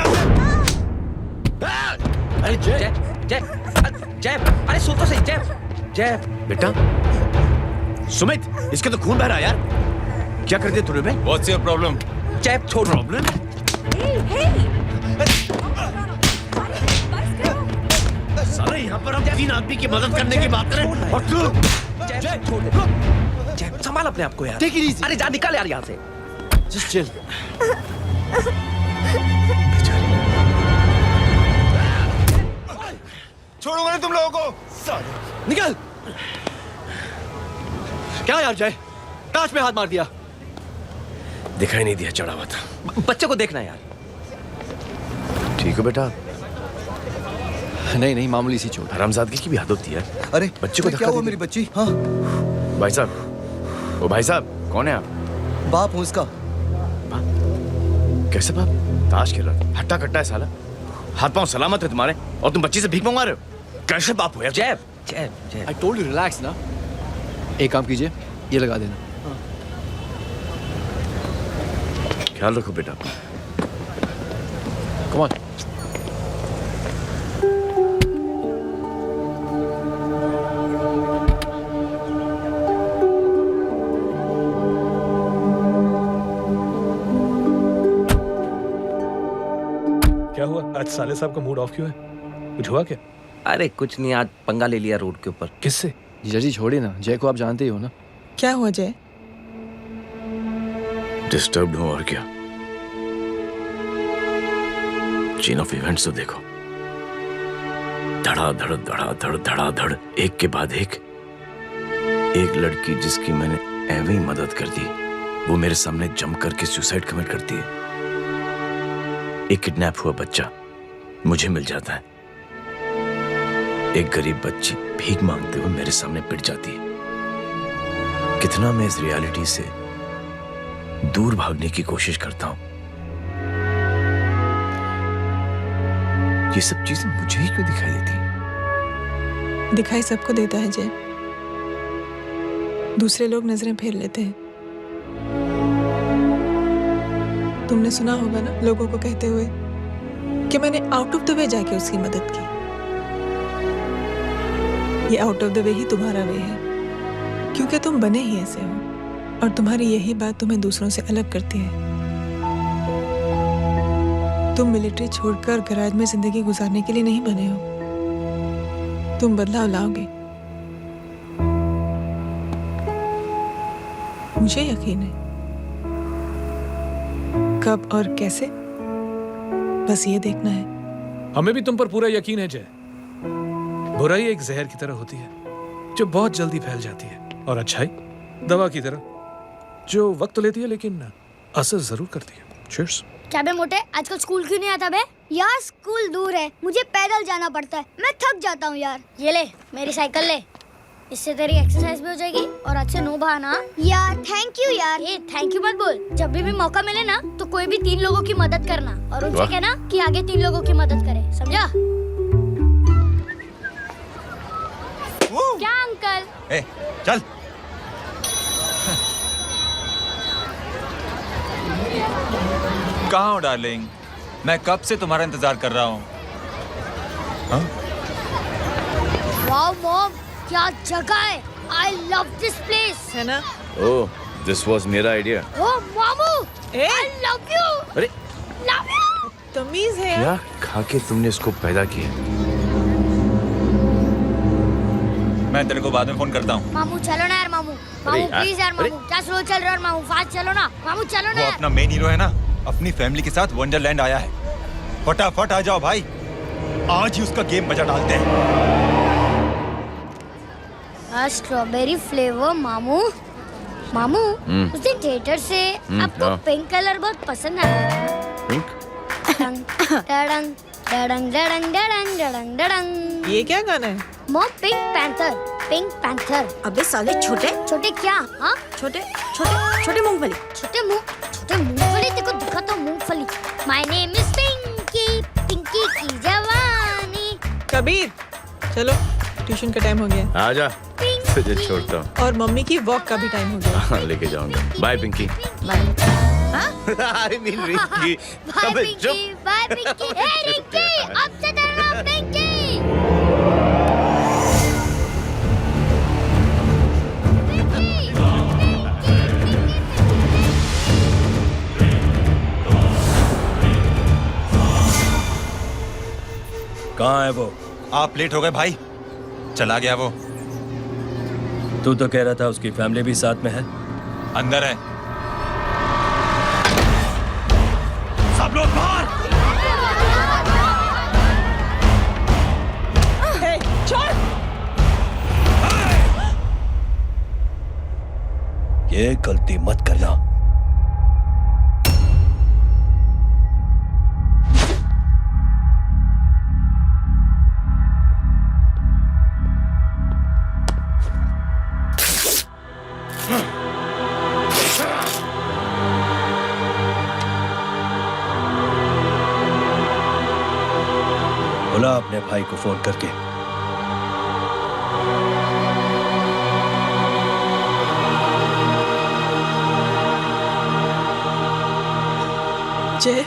अरे जय जय जय, अरे सुन तो सही जय। जय बेटा, सुमित, इसके तो खून बह रहा है यार। क्या कर दिया तूने बे? What's your problem? जय छोड़। प्रॉब्लम? सारे यहाँ पर हम 3 आदमी की मदद करने की बात करें और तू जय छोड़ दे। जय संभाल अपने आप को यार। Take it easy. अरे जा निकल यार यहाँ से। Just chill. छोड़ूंगा नहीं तुम लोगों को। निकल। क्या यार जय, ताश में हाथ मार दिया। दिखाई नहीं दिया, चढ़ा हुआ था। बच्चे को देखना यार। ठीक है बेटा। नहीं नहीं, मामूली सी चोट। हरामजादगी की भी हद होती है। अरे बच्चे को क्या हुआ मेरी बच्ची? हाँ भाई साहब, ओ भाई साहब, कौन है आप? बाप हूँ उसका। कैसे बाप? ताश खेल रहा, हट्टा कट्टा है साला। हाथ पांव सलामत है तुम्हारे और तुम बच्ची से भीख मंगवा रहे हो? कैसे बाप हो यार? जय जय जय। I told you relax ना। एक काम कीजिए, ये लगा देना। ख्याल रखो बेटा। Come on. क्या हुआ? आज साले साहब का मूड ऑफ क्यों है? कुछ हुआ क्या? अरे कुछ नहीं, आज पंगा ले लिया रोड के ऊपर। किससे? जीजा जी छोड़िए ना, जय को आप जानते ही हो ना। क्या हुआ जय? डिस्टर्ब्ड हूं और क्या। चेन ऑफ इवेंट्स तो देखो, धड़ाधड़ धड़ाधड़ धड़ाधड़, एक के बाद एक लड़की जिसकी मैंने एवं ही मदद कर दी, वो मेरे सामने जम करके सुसाइड कमिट करती है। एक किडनैप हुआ बच्चा मुझे मिल जाता है। एक गरीब बच्ची भीख मांगते हुए मेरे सामने पिट जाती है। कितना मैं इस रियलिटी से दूर भागने की कोशिश करता हूं। ये सब चीजें मुझे ही क्यों दिखाई देती हैं? दिखाई सबको देता है जय, दूसरे लोग नजरें फेर लेते हैं। तुमने सुना होगा ना लोगों को कहते हुए कि मैंने आउट ऑफ द वे जाके उसकी मदद की। ये आउट ऑफ द वे ही तुम्हारा वे है, क्योंकि तुम बने ही ऐसे हो और तुम्हारी यही बात तुम्हें दूसरों से अलग करती है। तुम मिलिट्री छोड़कर गैराज में जिंदगी गुजारने के लिए नहीं बने हो। तुम बदलाव लाओगे, मुझे यकीन है। कब और कैसे, बस ये देखना है। हमें भी तुम पर पूरा यकीन है जय। बुराई एक जहर की तरह होती है जो बहुत जल्दी फैल जाती है, और अच्छाई दवा की तरह जो वक्त तो लेती है लेकिन असर जरूर करती है। Cheers. क्या बे मोटे, आजकल स्कूल क्यों नहीं आता बे? यार स्कूल दूर है, मुझे पैदल जाना पड़ता है, मैं थक जाता हूँ यार। ये ले मेरी साइकिल ले, इससे तेरी एक्सरसाइज भी हो जाएगी और आज से नो बहाना। यार थैंक यू यार। ये थैंक यू मत बोल, जब भी मौका मिले ना तो कोई भी 3 लोगों की मदद करना और उनसे कहना कि आगे 3 लोगों की मदद करे, समझा? क्या अंकल? ए, चल। कहाँ हो डार्लिंग? मैं कब से तुम्हारा इंतजार कर रहा हूँ। वाओ मॉम, क्या जगह है। I love this place. है ना? ओह, दिस वाज मेरा आइडिया। Oh मामू, I love you. अरे Love you. तमीज है क्या खा के तुमने इसको पैदा किया? मैं तेरे को बाद में फोन करता हूँ। मामू चलो ना यार, मामू मामू प्लीज यार, मामू क्या स्लो चल रहे हो मामू, फास्ट चलो ना मामू, चलो ना वो यार। अपना मेन हीरो है ना, अपनी फैमिली के साथ वंडरलैंड आया है। फटाफट आ जाओ भाई, आज ही उसका गेम मजा डालते हैं। स्ट्रॉबेरी फ्लेवर मामू। मामू उस दिन थिएटर से आपको पिंक कलर बहुत पसंद आया। पिंक? डडंग डडंग डडंग डडंग डडंग डडंग। ये क्या गाना है? Mom pink panther, pink panther. अबे साले छोटे छोटे क्या? हाँ छोटे छोटे छोटे मूंगफली। छोटे मूंगफली, देखो दिखा तो मूंगफली। My name is Pinky, Pinky की जवानी। कबीर चलो, ट्यूशन का टाइम हो गया। आजा, तुझे छोड़ता हूँ। और मम्मी की वॉक का भी टाइम हो गया। हाँ, लेके जाऊंगा। Bye Pinky. I mean Ricky. Bye Pinky, bye Pinky. Hey Rinky, अब से तेरा नाम पिंकी। कहाँ है वो? आप लेट हो गए भाई, चला गया वो। तू तो कह रहा था उसकी फैमिली भी साथ में है। अंदर है। सब लोग बाहर। ये गलती मत करना। बोला अपने भाई को फोन करके। जय,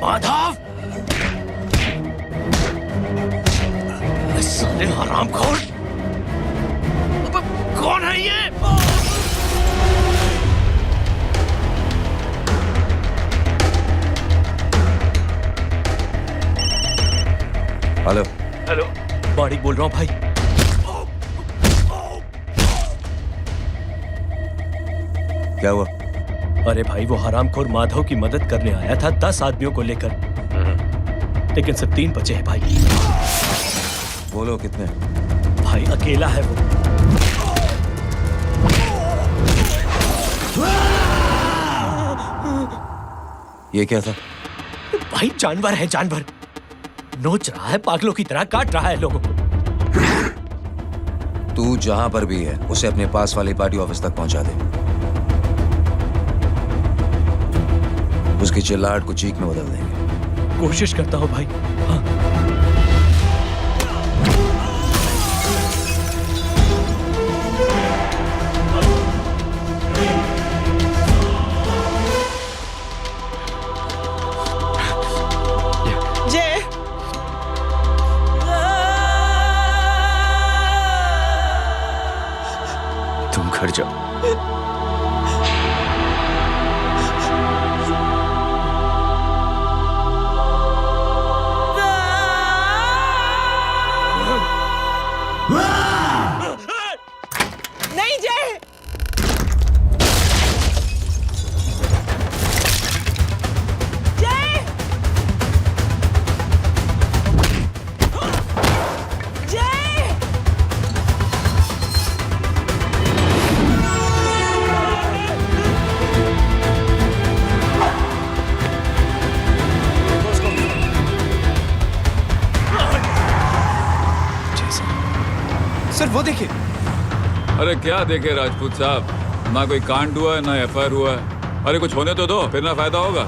माधव, साले हरामखोर, कौन है ये? हेलो। हेलो, माणिक बोल रहा हूँ भाई। क्या हुआ? अरे भाई, वो हरामखोर माधव की मदद करने आया था 10 आदमियों को लेकर, लेकिन सिर्फ 3 बचे हैं भाई। बोलो कितने? भाई अकेला है वो। ये क्या था? भाई जानवर है, जानवर। नोच रहा है, पागलों की तरह काट रहा है लोगों को। तू जहां पर भी है उसे अपने पास वाली पार्टी ऑफिस तक पहुंचा दे। उसकी चिल्लाहट को चीख में बदल देंगे। कोशिश करता हूं भाई। हाँ। जय, तुम घर जाओ। वो देखिए। अरे क्या देखे राजपूत साहब, ना कोई कांड हुआ है ना एफआईआर हुआ है। अरे कुछ होने तो दो, फिर ना फायदा होगा।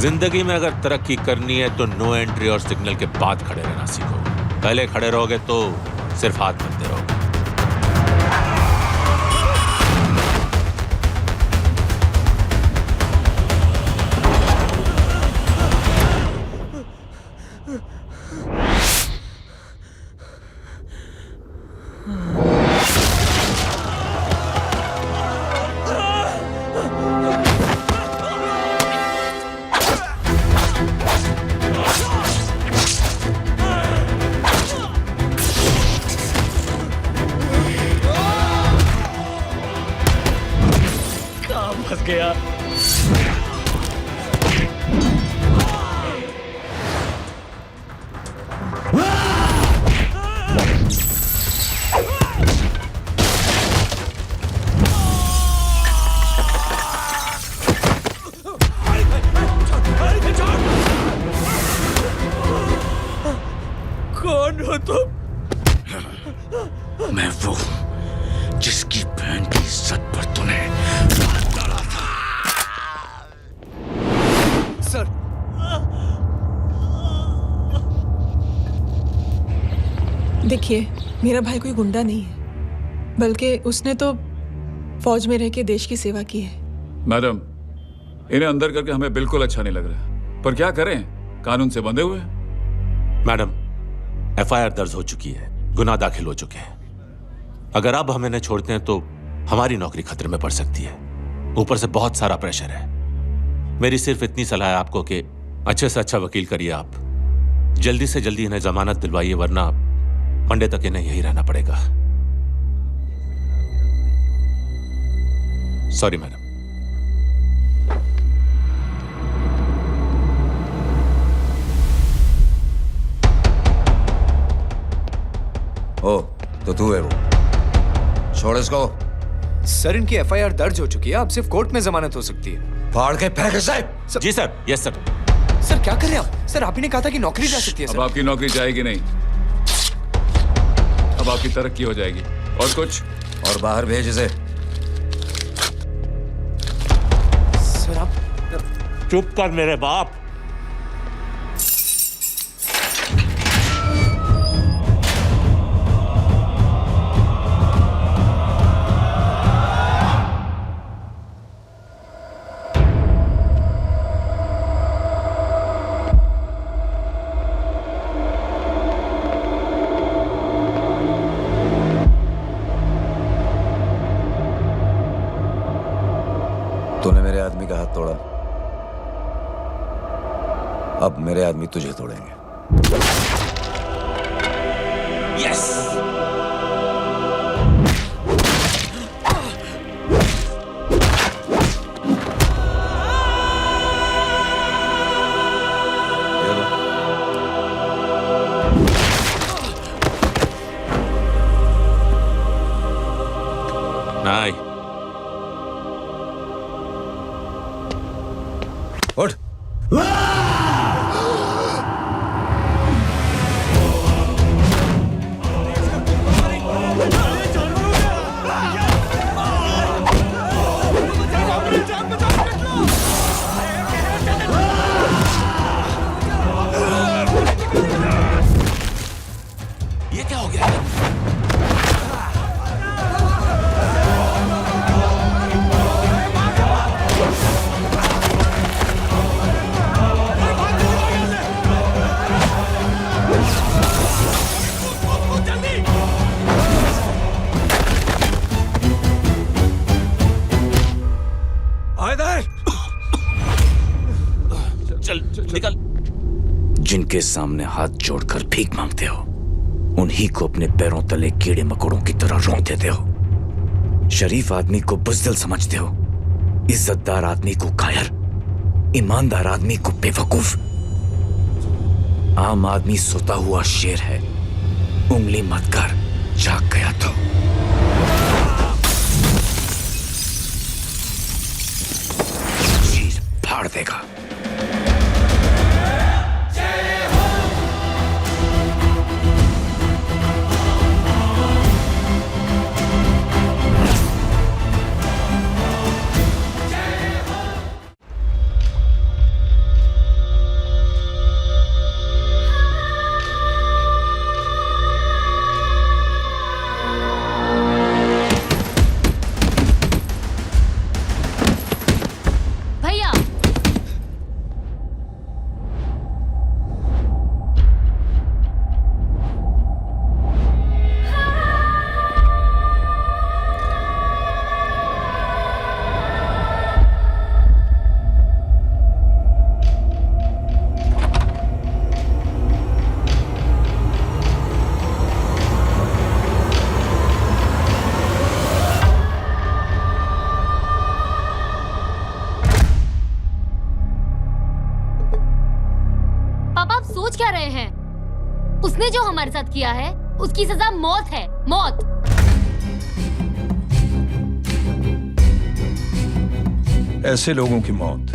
जिंदगी में अगर तरक्की करनी है तो नो एंट्री और सिग्नल के बाद खड़े रहना सीखो। पहले खड़े रहोगे तो सिर्फ हाथ मिलते रहोगे। फंस गया। कौन हो तुम? मैं वो जिसकी बहन की इज्जत पर तूने सर। देखिए, मेरा भाई कोई गुंडा नहीं है, बल्कि उसने तो फौज में रह के देश की सेवा की है। मैडम, इन्हें अंदर करके हमें बिल्कुल अच्छा नहीं लग रहा, पर क्या करें, कानून से बंधे हुए हैं। मैडम, एफआईआर दर्ज हो चुकी है, गुनाह दाखिल हो चुके हैं। अगर अब हम इन्हें छोड़ते हैं तो हमारी नौकरी खतरे में पड़ सकती है। ऊपर से बहुत सारा प्रेशर है। मेरी सिर्फ इतनी सलाह है आपको कि अच्छे से अच्छा वकील करिए आप। जल्दी से जल्दी इन्हें जमानत दिलवाइए, वरना मंडे तक इन्हें यही रहना पड़ेगा। Sorry madam. ओ, तो तू है वो? छोड़ इसको। सर, इनकी एफआईआर दर्ज हो चुकी है, अब सिर्फ कोर्ट में जमानत हो सकती है। फाड़ के फेंक साहब। जी सर। Yes sir. सर क्या कर रहे हैं आप? सर, आप ही ने कहा था कि नौकरी जा सकती है। अब आपकी नौकरी जाएगी नहीं, अब आपकी तरक्की हो जाएगी। और कुछ? और बाहर भेज इसे। सर आप चुप कर मेरे बाप। तूने मेरे आदमी का हाथ तोड़ा, अब मेरे आदमी तुझे तोड़ेंगे। यस। नहीं। उठ। ये क्या हो गया? चल निकल। जिनके सामने हाथ जोड़कर भीख मांगते हो, उन्हीं को अपने पैरों तले कीड़े मकोड़ों की तरह रौंद देते हो। शरीफ आदमी को बुज़दिल समझते हो, इज्जतदार आदमी को कायर, ईमानदार आदमी को बेवकूफ। आम आदमी सोता हुआ शेर है, उंगली मत कर, जाग गया तो। चीर फाड़ देगा। रहे हैं। उसने जो हमारे साथ किया है उसकी सजा मौत है, मौत। ऐसे लोगों की मौत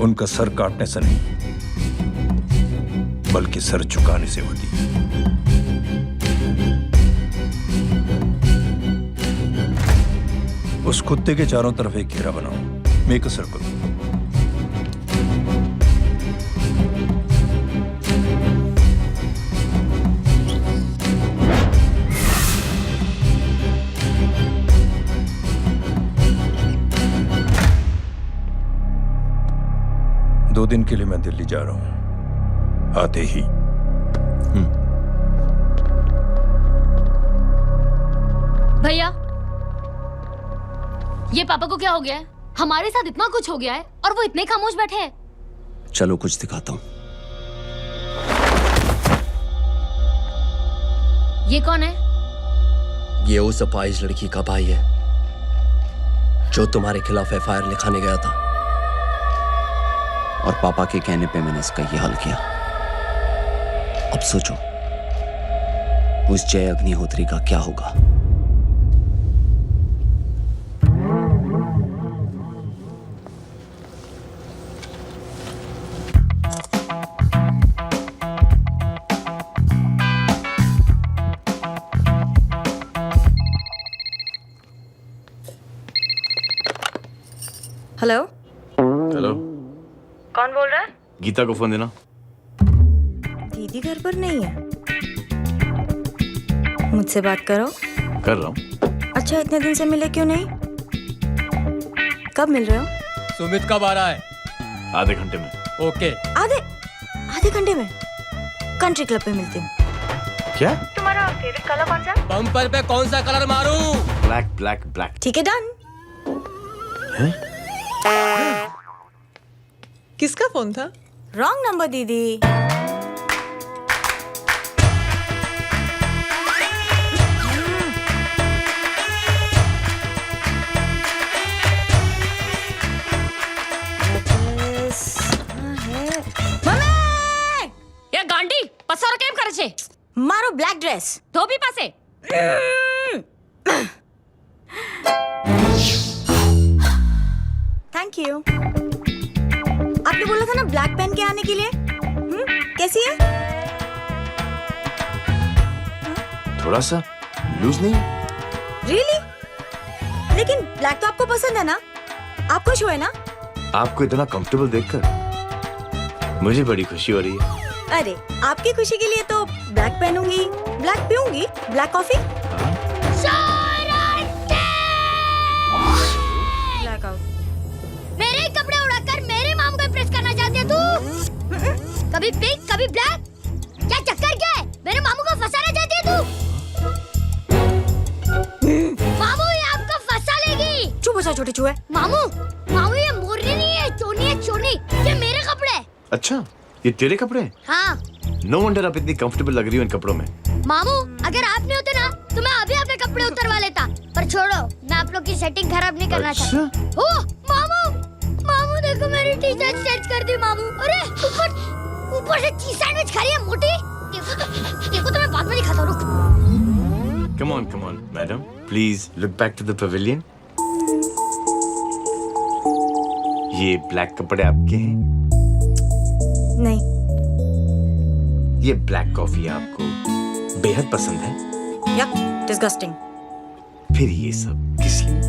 उनका सर काटने से नहीं बल्कि सर झुकाने से होती है। उस कुत्ते के चारों तरफ एक घेरा बनाओ, मेक अ सर्कल। दो दिन के लिए मैं दिल्ली जा रहा हूं, आते ही। भैया, ये पापा को क्या हो गया है? हमारे साथ इतना कुछ हो गया है और वो इतने खामोश बैठे हैं। चलो कुछ दिखाता हूं। ये कौन है? ये उस अपाहिज लड़की का भाई है जो तुम्हारे खिलाफ एफआईआर लिखाने गया था, और पापा के कहने पे मैंने इसका ये हाल किया। अब सोचो उस जय अग्निहोत्री का क्या होगा। हेलो हेलो, कौन बोल रहा है? गीता को फोन देना। दीदी घर पर नहीं है। मुझसे बात करो। कर रहा हूँ। अच्छा, इतने दिन से मिले क्यों नहीं? कब मिल रहे हो? सुमित कब आ रहा है? आधे घंटे में। ओके। आधे घंटे में कंट्री क्लब पे मिलती हूँ। क्या? तुम्हारा फेवरेट कलर कौन सा? बम्पर पे कौन सा कलर मारूं? Black black black. ठीक है, डन। किसका फोन था? रॉन्ग नंबर दीदी। ये गांडी पसारो केम करे छे? मारो ब्लैक ड्रेस धोबी पासे। Thank you. आपने बोला था ना ब्लैक पेन के आने के लिए। कैसी है? थोड़ा सा लूज नहीं? रियली? लेकिन ब्लैक तो आपको पसंद है ना? आप खुश हुए ना? आपको इतना कंफर्टेबल देखकर मुझे बड़ी खुशी हो रही है। अरे, आपकी खुशी के लिए तो ब्लैक पहनूंगी, ब्लैक पीऊंगी, ब्लैक कॉफी। Black out. मेरे ही कपड़े उड़ाकर मेरे मामू को इम्प्रेस करना चाहती है तू? कभी पिंक, कभी ब्लैक। क्या चक्कर क्या है? मेरे मामू को फंसाना चाहती है तू? मामू, ये आपको फंसा लेगी। चुप हो जा छोटे चूहे। मामू, मामू ये मोरनी नहीं है, चोनी है, चोनी। ये मेरे कपड़े। अच्छा, ये तेरे कपड़े हैं? हाँ। नो वंडर आप इतनी कंफर्टेबल लग रही हो इन कपड़ों में। मामू, अगर आप नहीं होते ना तो मैं अभी अपने कपड़े उतरवा लेता। पर छोड़ो, मैं आप लोग की सेटिंग खराब नहीं करना चाहता। ओह, मामू, मामू देखो मेरी टी शर्ट चेंज कर दी मामू। अरे ऊपर से चीज सैंडविच खा रही है मोटी। देखो तो मैं बाद में दिखाता हूँ, रुक। Come on madam, please look back to the pavilion. ये ब्लैक कपड़े आपके हैं? नहीं। ये ब्लैक कॉफी आपको बेहद पसंद है? Yup, disgusting. फिर ये सब किस लिए?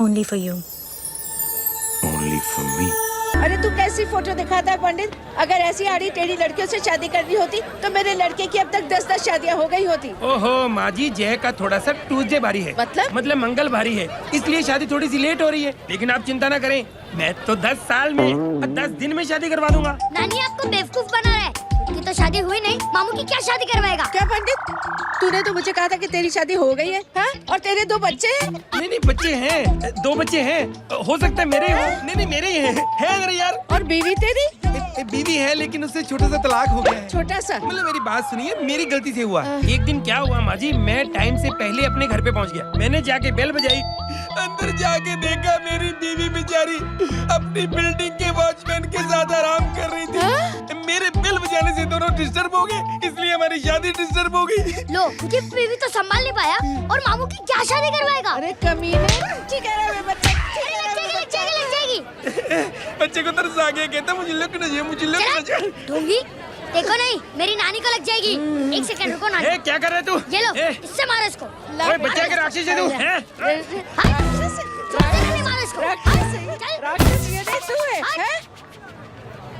Only for you. Only for me. अरे तू कैसी फोटो दिखाता है पंडित? अगर ऐसी आड़ी टेढ़ी लड़कियों से शादी करनी होती तो मेरे लड़के की अब तक 10 शादियां हो गई होती। ओहो माँ जी, जय का थोड़ा सा ट्यूसडे भारी है। मतलब मंगल भारी है, इसलिए शादी थोड़ी सी लेट हो रही है। लेकिन आप चिंता ना करें, मैं तो 10 साल में 10 दिन में शादी करवा दूंगा। नानी आपको बेवकूफ बना रहा है। उसकी तो शादी हुई नहीं, मामू की क्या शादी करवाएगा? क्या पंडित, तूने तो मुझे कहा था कि तेरी शादी हो गई है, हाँ? और तेरे 2 बच्चे हैं? नहीं, बच्चे हैं, 2 बच्चे हैं। हो सकता है मेरे हो। नहीं, मेरे ही हैं। है अगर यार। और बीवी तेरी? बीवी है लेकिन उससे छोटा सा तलाक हो गया है। छोटा सा? मतलब मेरी बात सुनिए, मेरी गलती से हुआ। एक दिन क्या हुआ माँ जी, मैं टाइम से पहले अपने घर पे पहुँच गया। मैंने जाके बेल बजाई, अंदर जाके देखा मेरी बीवी बेचारी अपनी बिल्डिंग के वॉचमैन के साथ आराम कर रही थी। मेरे बेल बजाने से दोनों डिस्टर्ब हो गए, इसलिए हमारी शादी डिस्टर्ब हो गई। लो, तुझे बीवी तो संभाल नहीं पाया और मामू की क्या शादी करवाएगा? अरे कमीने, ठीक है रे बच्चा, बच्चे को तरस आ गया, कहता मुझे लगना चाहिए, मुझे लगना चाहिए। दूंगी, देखो नहीं, मेरी नानी को लग जाएगी। एक सेकंड रुको नानी। ए, क्या कर रहे तू? ये लो, इससे मारो इसको। ओए बच्चा के राक्षस है तू, हैं? मारो इसको। राक्षस ये नहीं तू है, हैं?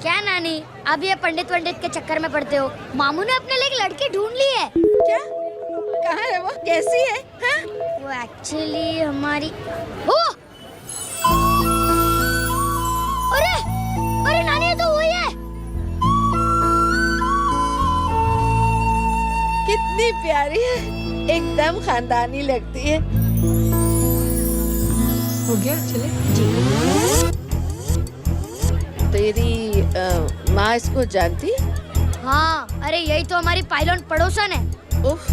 क्या नानी, अब ये पंडित के चक्कर में पड़ते हो? मामू ने अपने लिए एक लड़की ढूंढ ली है। क्या? कहाँ है वो? कैसी है? हैं? वो एक्चुअली हमारी अरे नानी, ये तो वही है। कितनी प्यारी है, एकदम खानदानी लगती है। हो गया, चले। तेरी माँ इसको जानती? हाँ, अरे यही तो हमारी पायलट पड़ोसन है। उफ,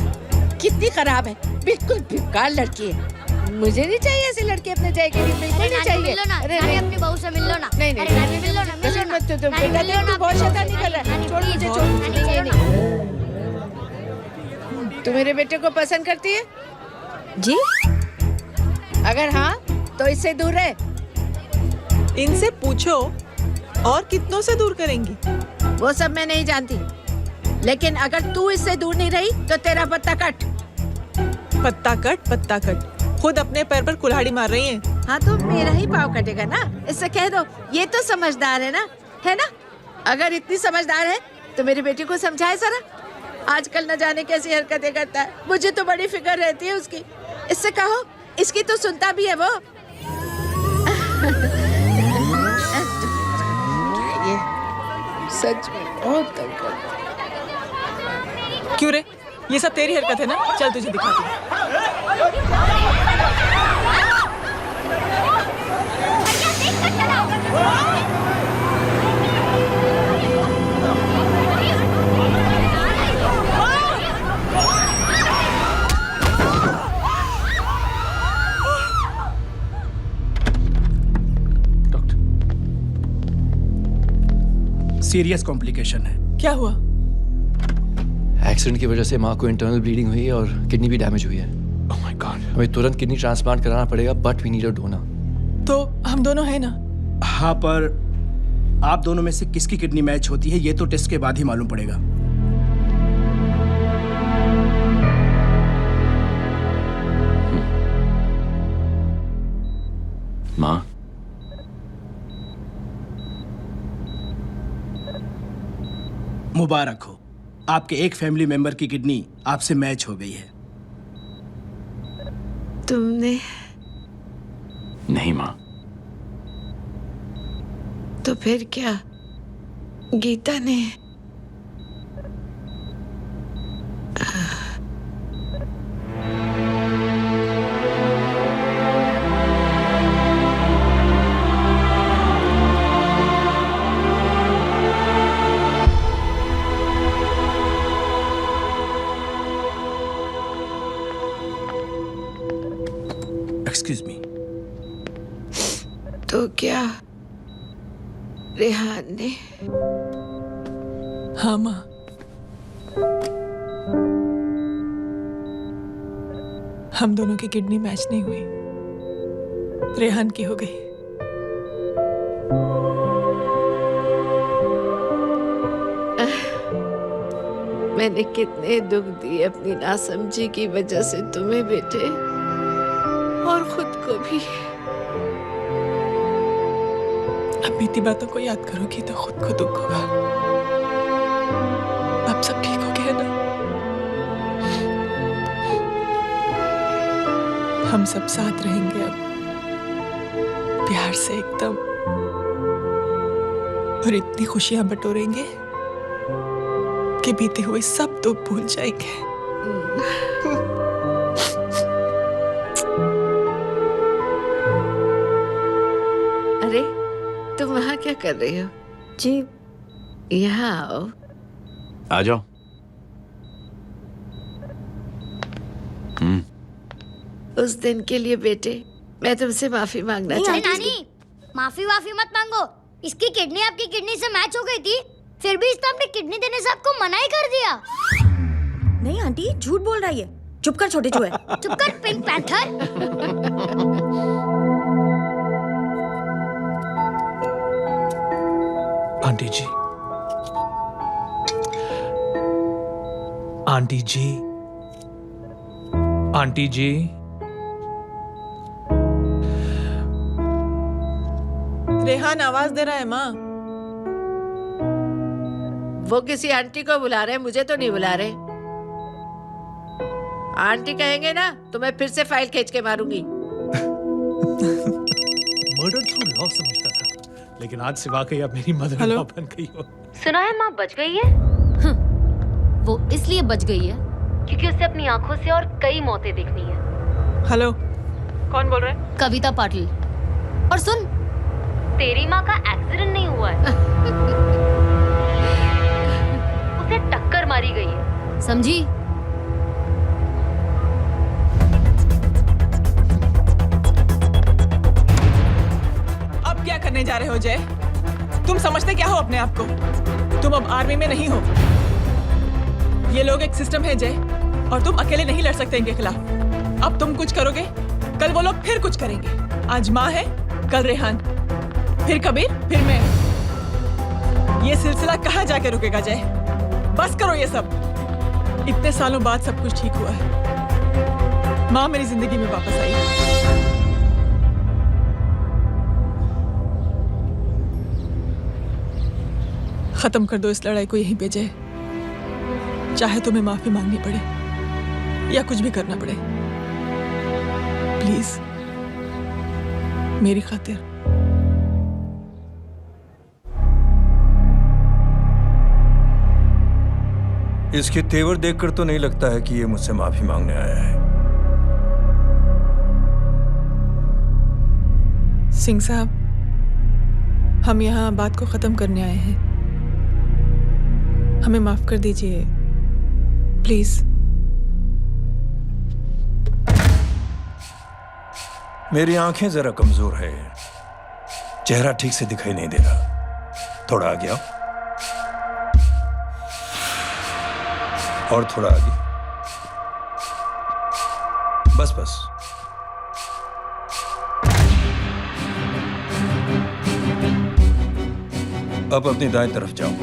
कितनी खराब है, बिल्कुल बेकार लड़की है। मुझे नहीं चाहिए ऐसी लड़की अपने जाए के लिए, बिल्कुल नहीं चाहिए। मिलो ना, नानी अपनी बहू से मिल लो ना। नहीं नहीं, नानी मिल लो ना, मिल लो ना। मत तो बेटा देख, तू बहुत शैतानी कर रहा है। छोड़ मुझे, छोड़ मुझे, चाहिए नहीं। तू मेरे बेटे को पसंद करती है? जी? अगर हाँ तो इससे दूर रहे। इनसे पूछो, और कितनों से दूर करेंगी? वो सब मैं नहीं जानती, लेकिन अगर तू इससे दूर नहीं रही तो तेरा पत्ता कट। पत्ता कट, पत्ता कट। खुद अपने पैर पर कुल्हाड़ी मार रही हैं। हाँ तो मेरा ही पाँव कटेगा ना, इससे कह दो। ये तो समझदार है ना, है ना? अगर इतनी समझदार है तो मेरी बेटी को समझाए जरा। आजकल न जाने कैसी हरकतें करता है, मुझे तो बड़ी फिक्र रहती है उसकी। इससे कहो, इसकी तो सुनता भी है वो। ये सच में बहुत तंग करता है। क्यों रे, ये सब तेरी हरकत है ना? चल तुझे दिखाती हूँ। सीरियस कॉम्प्लिकेशन है। क्या हुआ? एक्सीडेंट की वजह से माँ को इंटरनल ब्लीडिंग हुई है और किडनी भी डैमेज हुई है। Oh my God. हमें तुरंत किडनी ट्रांसप्लांट कराना पड़ेगा, but we need a donor. तो हम दोनों हैं ना? हाँ, पर आप दोनों में से किसकी किडनी मैच होती है ये तो टेस्ट के बाद ही मालूम पड़ेगा। माँ, मुबारक हो, आपके एक फैमिली मेंबर की किडनी आपसे मैच हो गई है। तुमने? नहीं माँ। तो फिर क्या? गीता ने? Excuse me. तो क्या रेहान ने? हाँ माँ, हम दोनों की किडनी मैच नहीं हुई, रेहान की हो गई। मैंने कितने दुख दिए अपनी नासमझी की वजह से तुम्हें बेटे, और खुद को भी। अब बीती बातों को याद करोगी तो खुद को दुख होगा। अब सब ठीक हो गया ना? हम सब साथ रहेंगे अब, प्यार से एकदम, और इतनी खुशियां बटोरेंगे कि बीते हुए सब दुख भूल जाएंगे। अरे तुम वहाँ क्या कर रही हो? जी यहाँ आओ। आ जाओ। उस दिन के लिए बेटे मैं तुमसे माफी मांगना चाहती हूँ। नानी माफी वाफी मत मांगो। इसकी किडनी आपकी किडनी से मैच हो गई थी, फिर भी इसने अपनी किडनी देने से आपको मना ही कर दिया। नहीं आंटी, झूठ बोल रही है। चुप कर छोटे चूहे। चुप कर पिंक पैंथर। आंटी जी, आंटी जी, आंटी जी, रेहान आवाज दे रहा है माँ। वो किसी आंटी को बुला रहे हैं, मुझे तो नहीं बुला रहे। आंटी कहेंगे ना तो मैं फिर से फाइल खींच के मारूंगी। मर्डर थ्रू लॉ समझता था, लेकिन आज से वाकई अब मेरी मदर लॉ बन गई हो। सुना है माँ बच गई है। वो इसलिए बच गई है क्योंकि उसे अपनी आंखों से और कई मौतें देखनी है। हेलो, कौन बोल रहे हैं? कविता पाटिल। और सुन, तेरी माँ का एक्सीडेंट नहीं हुआ है, उसे टक्कर मारी गई है, समझी? अब क्या करने जा रहे हो जय? तुम समझते क्या हो अपने आप को? तुम अब आर्मी में नहीं हो। ये लोग एक सिस्टम है जय, और तुम अकेले नहीं लड़ सकते इनके खिलाफ। अब तुम कुछ करोगे, कल वो लोग फिर कुछ करेंगे। आज माँ है, कल रेहान, फिर कबीर, फिर मैं। ये सिलसिला कहाँ जाके रुकेगा जय? बस करो ये सब। इतने सालों बाद सब कुछ ठीक हुआ है। माँ मेरी जिंदगी में वापस आई। खत्म कर दो इस लड़ाई को यहीं पे जय। चाहे तुम्हें माफी मांगनी पड़े या कुछ भी करना पड़े, प्लीज मेरी खातिर। इसके तेवर देखकर तो नहीं लगता है कि ये मुझसे माफी मांगने आया है। सिंह साहब, हम यहाँ बात को खत्म करने आए हैं। हमें माफ कर दीजिए प्लीज। मेरी आंखें जरा कमजोर है, चेहरा ठीक से दिखाई नहीं दे रहा। थोड़ा आगे आओ, और थोड़ा आगे, बस बस। अब अपनी दाएं तरफ जाओ।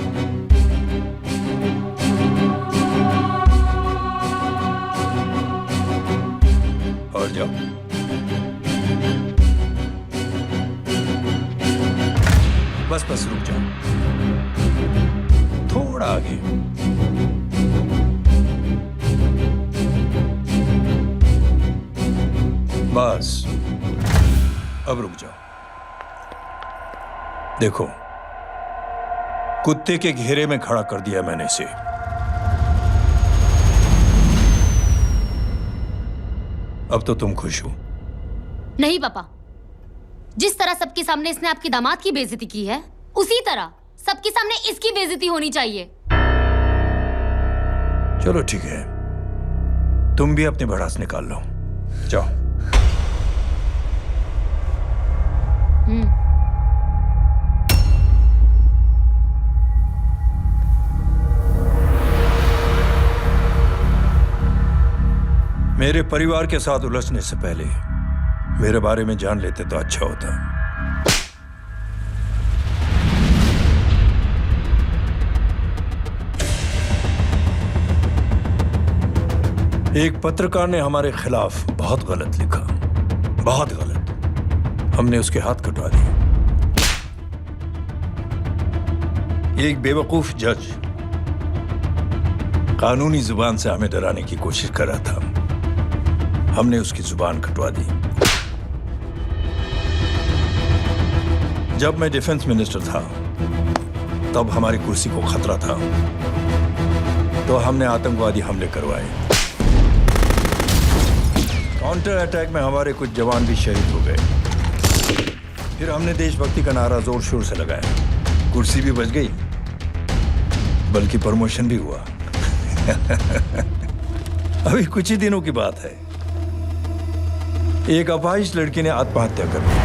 और जाओ। बस बस रुक जाओ, थोड़ा आगे। बस अब रुक जाओ। देखो, कुत्ते के घेरे में खड़ा कर दिया मैंने इसे। अब तो तुम खुश हो? नहीं पापा, जिस तरह सबके सामने इसने आपकी दामाद की बेइज्जती की है, उसी तरह सबके सामने इसकी बेइज्जती होनी चाहिए। चलो ठीक है, तुम भी अपनी भड़ास निकाल लो। जाओ। मेरे परिवार के साथ उलझने से पहले मेरे बारे में जान लेते तो अच्छा होता। एक पत्रकार ने हमारे खिलाफ बहुत गलत लिखा, बहुत गलत। हमने उसके हाथ कटवा दिए। एक बेवकूफ जज कानूनी जुबान से हमें डराने की कोशिश कर रहा था, हमने उसकी जुबान कटवा दी। जब मैं डिफेंस मिनिस्टर था तब हमारी कुर्सी को खतरा था, तो हमने आतंकवादी हमले करवाए। काउंटर अटैक में हमारे कुछ जवान भी शहीद हो गए। फिर हमने देशभक्ति का नारा जोर शोर से लगाया, कुर्सी भी बच गई बल्कि प्रमोशन भी हुआ। अभी कुछ ही दिनों की बात है, एक अपाहिज लड़की ने आत्महत्या कर ली।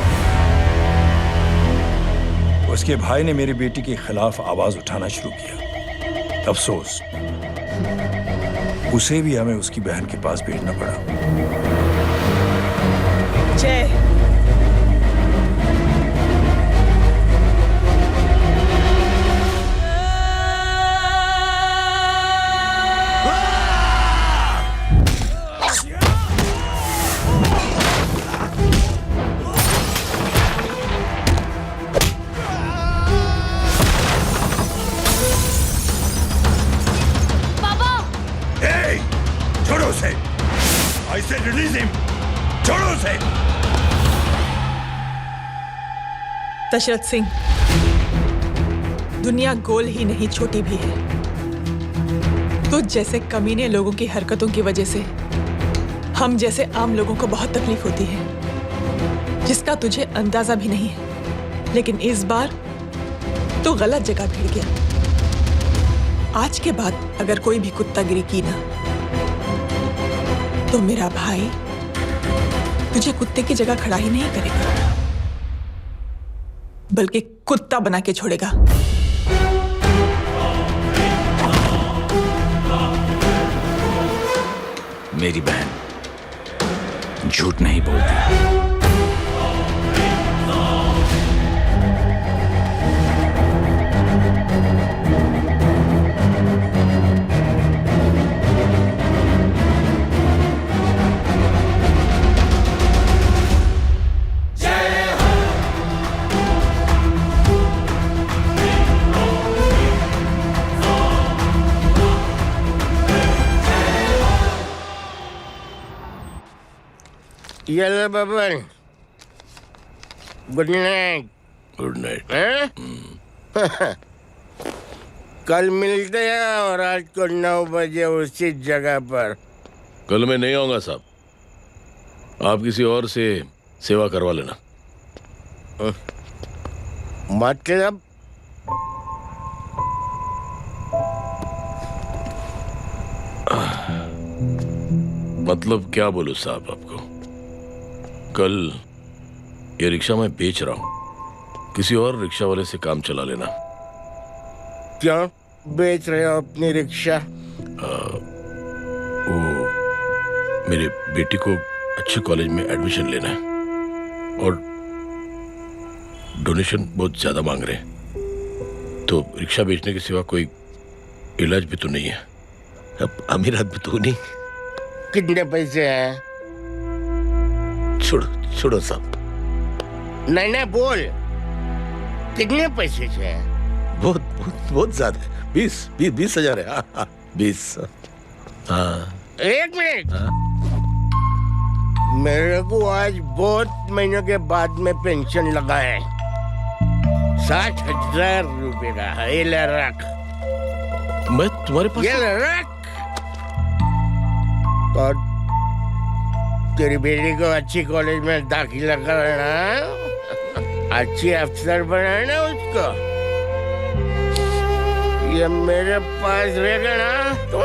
उसके भाई ने मेरी बेटी के खिलाफ आवाज उठाना शुरू किया। अफसोस, उसे भी हमें उसकी बहन के पास भेजना पड़ा। जय, छोड़ो उसे! I said release him! छोड़ो उसे! दशरथ सिंह, दुनिया गोल ही नहीं छोटी भी है। तुझ जैसे कमीने लोगों की हरकतों की वजह से हम जैसे आम लोगों को बहुत तकलीफ होती है, जिसका तुझे अंदाजा भी नहीं है। लेकिन इस बार तो गलत जगह भिड़ गया। आज के बाद अगर कोई भी कुत्तागिरी की ना, तो मेरा भाई तुझे कुत्ते की जगह खड़ा ही नहीं करेगा, बल्कि कुत्ता बना के छोड़ेगा। मेरी बहन झूठ नहीं बोलती। Yellow Baban, good night. Good night. कल मिलते हैं और रात को 9 बजे उसी जगह पर। कल मैं नहीं आऊंगा साहब, आप किसी और से सेवा करवा लेना। मतलब क्या बोलूं साहब आपको? कल ये रिक्शा मैं बेच रहा हूं, किसी और रिक्शा वाले से काम चला लेना। क्या बेच रहे हो अपनी रिक्शा? वो मेरी बेटी को अच्छे कॉलेज में एडमिशन लेना है और डोनेशन बहुत ज्यादा मांग रहे हैं, तो रिक्शा बेचने के सिवा कोई इलाज भी तो नहीं है। अब अमीर आदमी तो नहीं। कितने पैसे हैं? छोड़ो छोड़ो साहब। नहीं बोल, कितने पैसे हैं? बहुत बहुत बहुत ज्यादा है। 20,000 है। हाँ 20। हाँ 1 मिनट। मेरे को आज बहुत महीनों के बाद में पेंशन लगा है। 60,000 रुपए का है। ये ले रख। मैं तुम्हारे पास? ये ले रख। और तेरी बेटी को अच्छी कॉलेज में दाखिला कराना, अच्छी अफसर बनाना उसको। ये मेरे पास रहेगा ना तो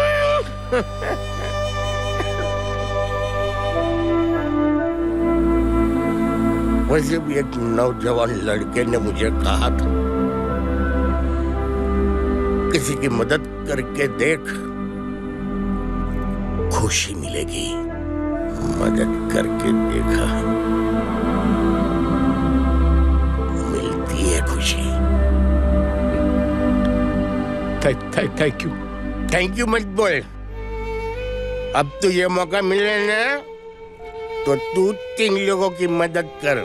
वैसे भी एक नौजवान लड़के ने मुझे कहा था, किसी की मदद करके देख, खुशी मिलेगी। मदद करके देखा, मिलती है खुशी। Thank you. थैंक यू मत बोल। अब तो ये मौका मिले ना, तो तू 3 लोगों की मदद कर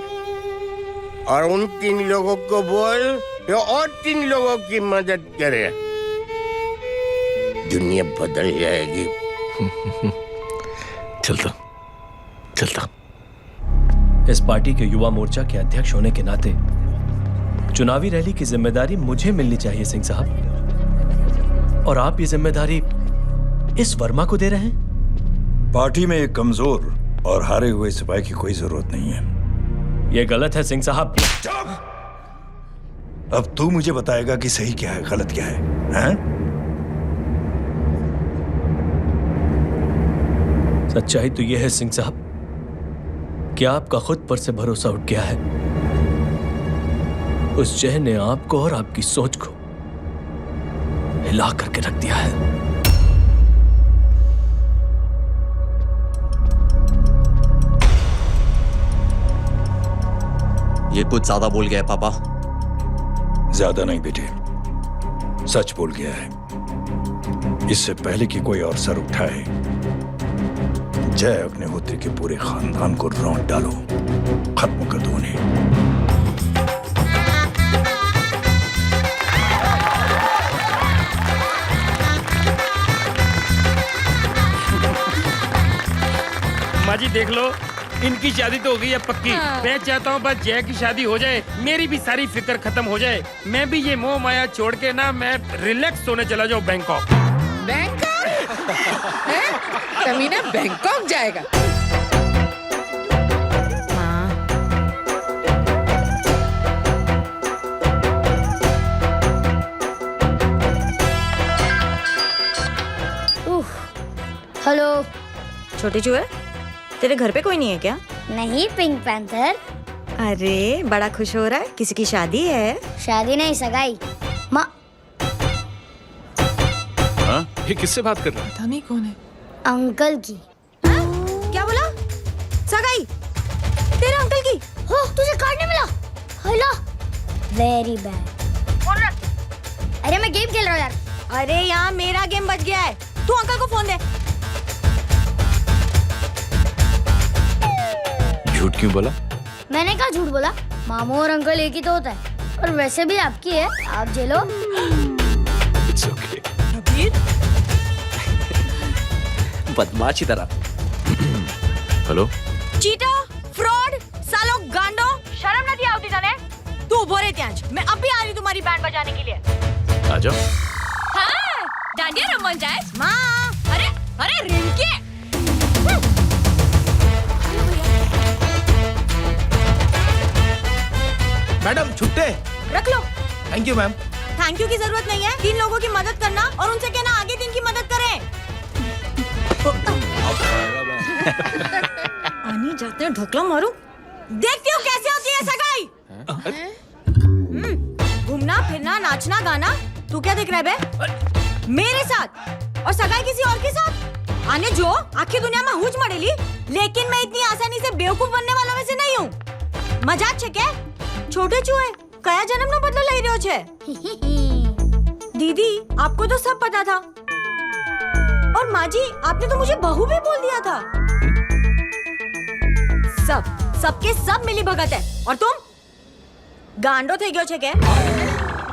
और उन 3 लोगों को बोल जो और 3 लोगों की मदद करे। दुनिया बदल जाएगी। चलता। इस पार्टी के युवा मोर्चा के अध्यक्ष होने के नाते चुनावी रैली की जिम्मेदारी मुझे मिलनी चाहिए सिंह साहब, और आप ये जिम्मेदारी इस वर्मा को दे रहे हैं। पार्टी में एक कमजोर और हारे हुए सिपाही की कोई जरूरत नहीं है। ये गलत है सिंह साहब। अब तू मुझे बताएगा कि सही क्या है, गलत क्या है, हैं? सच्चाई तो यह है सिंह साहब कि आपका खुद पर से भरोसा उठ गया है। उस जय ने आपको और आपकी सोच को हिला करके रख दिया है। ये कुछ ज्यादा बोल गया है पापा। ज्यादा नहीं बेटे, सच बोल गया है। इससे पहले कि कोई और सर उठाए, जय अग्निहोत्री के पूरे खानदान को रौंद डालो, खत्म कर दो उन्हें। माँ जी देख लो, इनकी शादी तो हो गई है पक्की। मैं चाहता हूँ बस जय की शादी हो जाए, मेरी भी सारी फिक्र खत्म हो जाए। मैं भी ये मोह माया छोड़ के ना मैं रिलैक्स होने चला जाऊँ बैंकॉक। कमीना बैंकॉक जाएगा। हेलो छोटे चूहे, तेरे घर पे कोई नहीं है क्या? नहीं, पिंक पैंथर। अरे बड़ा खुश हो रहा है, किसी की शादी है? शादी नहीं, सगाई। माँ ये किससे बात कर रहा है? पता नहीं कौन है। अंकल की। क्या बोला? सगाई तेरे अंकल की? हो, तुझे कार्ड नहीं मिला? Hello, very bad. अरे मैं गेम खेल रहा हूँ यार। अरे यहाँ मेरा गेम बच गया है, तू अंकल को फोन दे। झूठ क्यों बोला? मैंने कहा झूठ बोला? मामू और अंकल एक ही तो होता है, और वैसे भी आपकी है, आप झेलो। It's okay. बदमाशी तरह। हेलो, चीटा, फ्रॉड, सालो गांडो, शर्म नहीं आती तने? तू बोरे त्यांज, मैं अभी आ रही तुम्हारी बैंड बजाने के लिए। आ जाओ। हाँ, डांडिया रमन जाए। माँ, अरे रिंकी। मैडम छुट्टे। रख लो। Thank you ma'am. Thank you की जरूरत नहीं है, 3 लोगों की मदद करना और उनसे कहना आगे 3 की मदद करें। आनी जाते हैं ढोकला मारूं। देखती हो कैसे होती है सगाई? घूमना फिरना नाचना गाना, तू क्या देख रहा है बे? मेरे साथ और सगाई किसी और के साथ? आने जो आखिर दुनिया में हुज मड़ेली, लेकिन मैं इतनी आसानी से बेवकूफ बनने वालों में से नहीं हूँ। मजाक छे क्या? छोटे चूहे कया जन्म नो बदलो लई रह्यो छे? दीदी आपको तो सब पता था, और माँ जी आपने तो मुझे बहू भी बोल दिया था। सबके सब मिली भगत है, और तुम गांडो थे गयो छे के?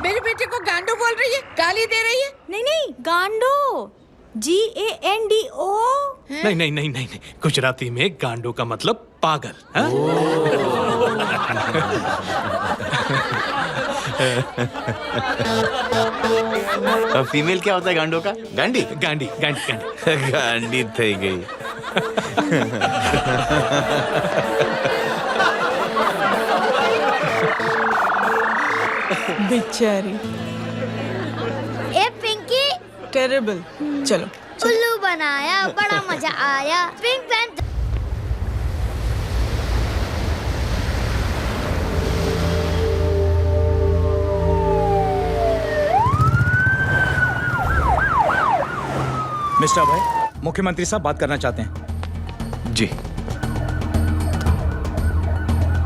मेरे बेटे को गांडो बोल रही है, गाली दे रही है? नहीं गांडो, GANDO। नहीं, गुजराती में गांडो का मतलब पागल। फीमेल क्या होता है गांडो का? गांडी। गांडी थी गई। बेचारी। ए पिंकी। टेरेबल। चलो उल्लू बनाया, बड़ा मजा आया। Pink panther. मिस्टर भाई, मुख्यमंत्री साहब बात करना चाहते हैं। जी।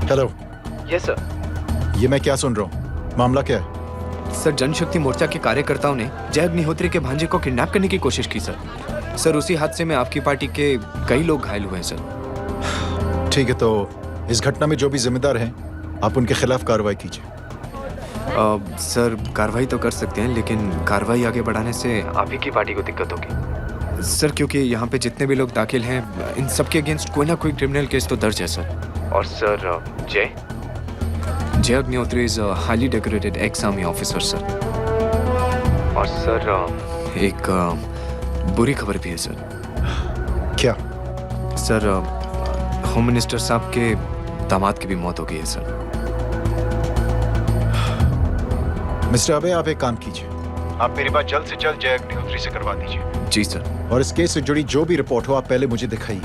हेलो। Yes sir. ये मैं क्या सुन रहा हूँ? मामला क्या है? सर, जनशक्ति मोर्चा के कार्यकर्ताओं ने जय अग्निहोत्री के भांजे को किडनैप करने की कोशिश की सर। उसी हादसे में आपकी पार्टी के कई लोग घायल हुए हैं सर। ठीक है, तो इस घटना में जो भी जिम्मेदार हैं, आप उनके खिलाफ कार्रवाई कीजिए। सर, कार्रवाई तो कर सकते हैं, लेकिन कार्रवाई आगे बढ़ाने से आप ही की पार्टी को दिक्कत होगी सर, क्योंकि यहाँ पे जितने भी लोग दाखिल हैं, इन सबके अगेंस्ट कोई ना कोई क्रिमिनल केस तो दर्ज है सर। और सर, जय Agnihotri is highly decorated ex army officer sir. और सर, एक बुरी खबर भी है सर। क्या? सर, होम मिनिस्टर साहब के दामाद की भी मौत हो गई है सर। मिस्टर अबे, आप एक काम कीजिए, आप मेरी बात जल्द से जल्द जय अग्निहोत्री से करवा दीजिए। जी सर। और इस केस से जुड़ी जो भी रिपोर्ट हो आप पहले मुझे दिखाइए।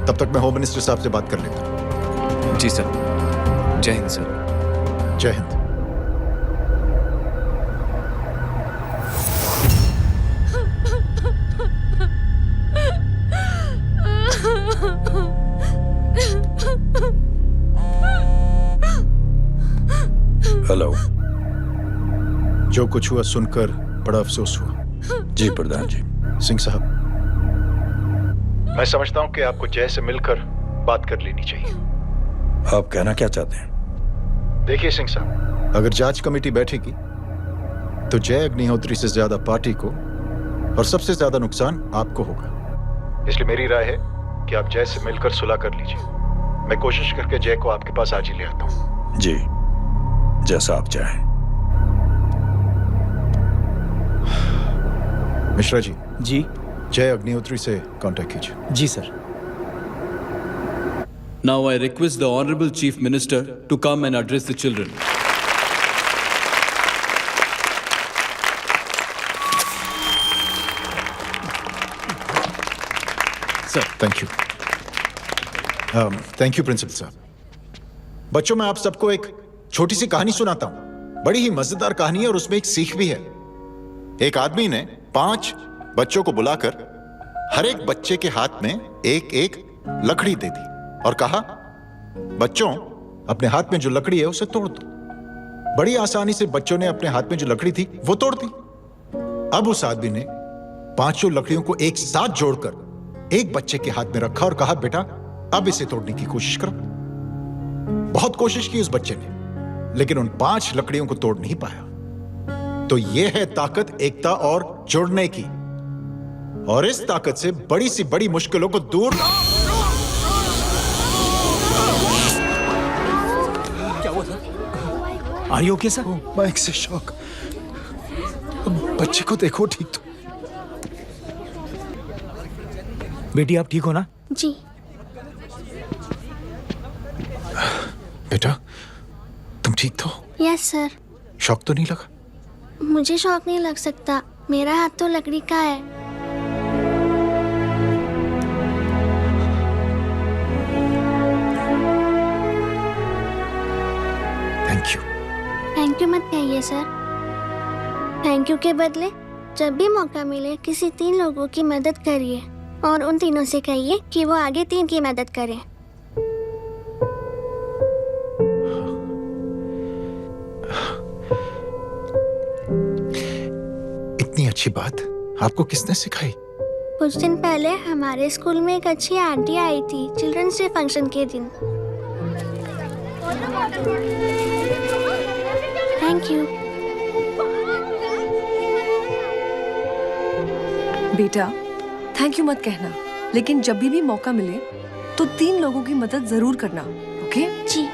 तब तक मैं होम मिनिस्टर साहब से बात कर लेता हूँ। जी सर। जय हिंद सर। जय हिंद। हेलो। जो कुछ हुआ सुनकर बड़ा अफसोस हुआ। जी प्रधान जी। सिंह साहब, मैं समझता हूं कि आपको जय से मिलकर बात कर लेनी चाहिए। आप कहना क्या चाहते हैं? देखिए सिंह साहब, अगर जांच कमेटी बैठेगी तो जय अग्निहोत्री से ज्यादा पार्टी को और सबसे ज्यादा नुकसान आपको होगा। इसलिए मेरी राय है कि आप जय से मिलकर सुलह कर लीजिए। मैं कोशिश करके जय को आपके पास आज ही ले आता हूं। जी, जैसा आप चाहें। मिश्रा जी। जी। जय अग्निहोत्री से कांटेक्ट कीजिए। जी sir. Now I request the Honorable Chief Minister to come and address the children. Sir, thank you. Thank you principal साहब। बच्चों, मैं आप सबको एक छोटी सी कहानी सुनाता हूं। बड़ी ही मजेदार कहानी है और उसमें एक सीख भी है। एक आदमी ने 5 बच्चों को बुलाकर हर एक बच्चे के हाथ में एक एक लकड़ी दे दी और कहा, बच्चों, अपने हाथ में जो लकड़ी है उसे तोड़ दो। बड़ी आसानी से बच्चों ने अपने हाथ में जो लकड़ी थी वो तोड़ दी। अब उस आदमी ने 5 लकड़ियों को एक साथ जोड़कर एक बच्चे के हाथ में रखा और कहा, बेटा, अब इसे तोड़ने की कोशिश करो। बहुत कोशिश की उस बच्चे ने, लेकिन उन 5 लकड़ियों को तोड़ नहीं पाया। तो यह है ताकत एकता और जुड़ने की। और इस ताकत से बड़ी सी बड़ी मुश्किलों को दूर। क्या हुआ सर? Are you okay, sir? Mike से शॉक। बच्चे को देखो ठीक तो। बेटी, आप ठीक हो ना? जी। बेटा, तुम ठीक तो? Yes sir. शॉक तो नहीं लगा? मुझे शौक नहीं लग सकता, मेरा हाथ तो लकड़ी का है। Thank you. थैंक यू मत कहिए सर। थैंक यू के बदले जब भी मौका मिले किसी 3 लोगों की मदद करिए और उन तीनों से कहिए कि वो आगे 3 की मदद करें। इतनी अच्छी बात आपको किसने सिखाई? कुछ दिन पहले हमारे स्कूल में एक अच्छी आंटी आई थी चिल्ड्रंस डे फंक्शन के दिन। Thank you. बेटा, थैंक यू मत कहना, लेकिन जब भी मौका मिले तो 3 लोगों की मदद जरूर करना, ओके? जी।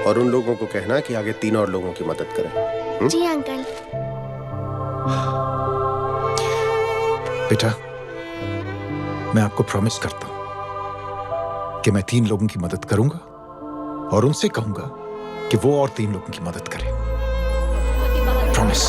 और उन लोगों को कहना कि आगे 3 और लोगों की मदद करें। जी अंकल। बेटा, मैं आपको प्रॉमिस करता हूं कि मैं 3 लोगों की मदद करूंगा और उनसे कहूंगा कि वो और 3 लोगों की मदद करें। प्रॉमिस।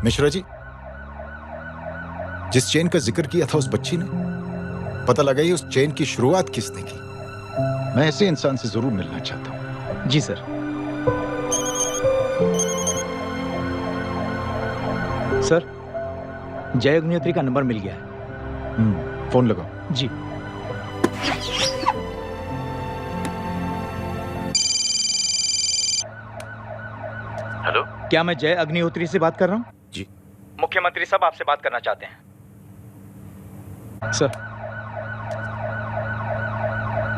मिश्रा जी, जिस चेन का जिक्र किया था उस बच्ची ने, पता लगा ही उस चेन की शुरुआत किसने की। मैं ऐसे इंसान से जरूर मिलना चाहता हूं। जी सर। सर, जय अग्निहोत्री का नंबर मिल गया है। फोन लगाओ। जी। हेलो, क्या मैं जय अग्निहोत्री से बात कर रहा हूँ? जी। मुख्यमंत्री साहब आपसे बात करना चाहते हैं। सर।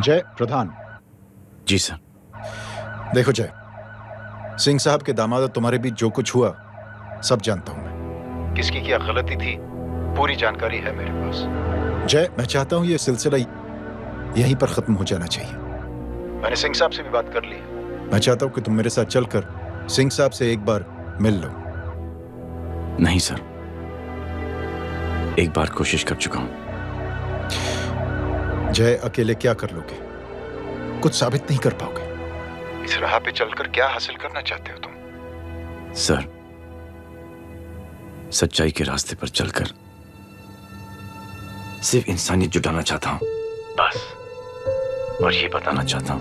जय प्रधान। जी सर। देखो जय, सिंह साहब के दामाद तुम्हारे बीच जो कुछ हुआ सब जानता हूं मैं। किसकी क्या गलती थी पूरी जानकारी है मेरे पास। जय, मैं चाहता हूं ये सिलसिला यहीं पर खत्म हो जाना चाहिए। मैंने सिंह साहब से भी बात कर ली। मैं चाहता हूं कि तुम मेरे साथ चलकर सिंह साहब से एक बार मिल लो। नहीं सर, एक बार कोशिश कर चुका हूं। जय, अकेले क्या कर लोगे? कुछ साबित नहीं कर पाओगे। इस राह पे चलकर क्या हासिल करना चाहते हो तुम? सर, सच्चाई के रास्ते पर चलकर सिर्फ इंसानियत जुटाना चाहता हूं, बस। और ये बताना चाहता हूं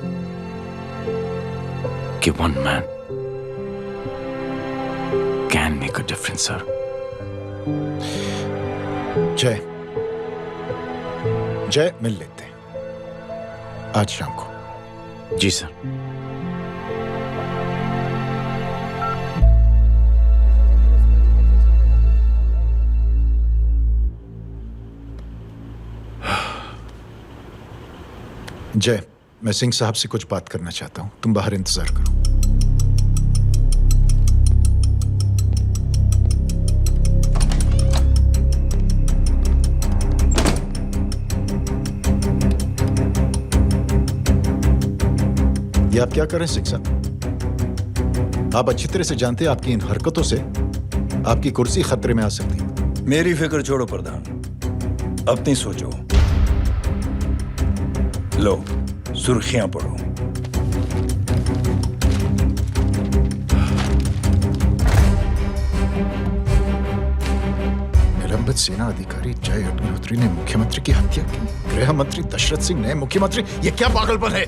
कि one man can make a difference, sir. जय मिल लेते हैं आज शाम को। जी सर। जय, मैं सिंह साहब से कुछ बात करना चाहता हूं, तुम बाहर इंतजार करो। ये आप क्या कर रहे हैं सिंह साहब? आप अच्छी तरह से जानते हैं आपकी इन हरकतों से आपकी कुर्सी खतरे में आ सकती है। मेरी फिक्र छोड़ो प्रधान, अपनी सोचो। लो, सुर्खियां पढ़ो। निलंबित सेना अधिकारी जय अग्निहोत्री ने मुख्यमंत्री की हत्या की। गृह मंत्री दशरथ सिंह ने मुख्यमंत्री, ये क्या पागलपन है?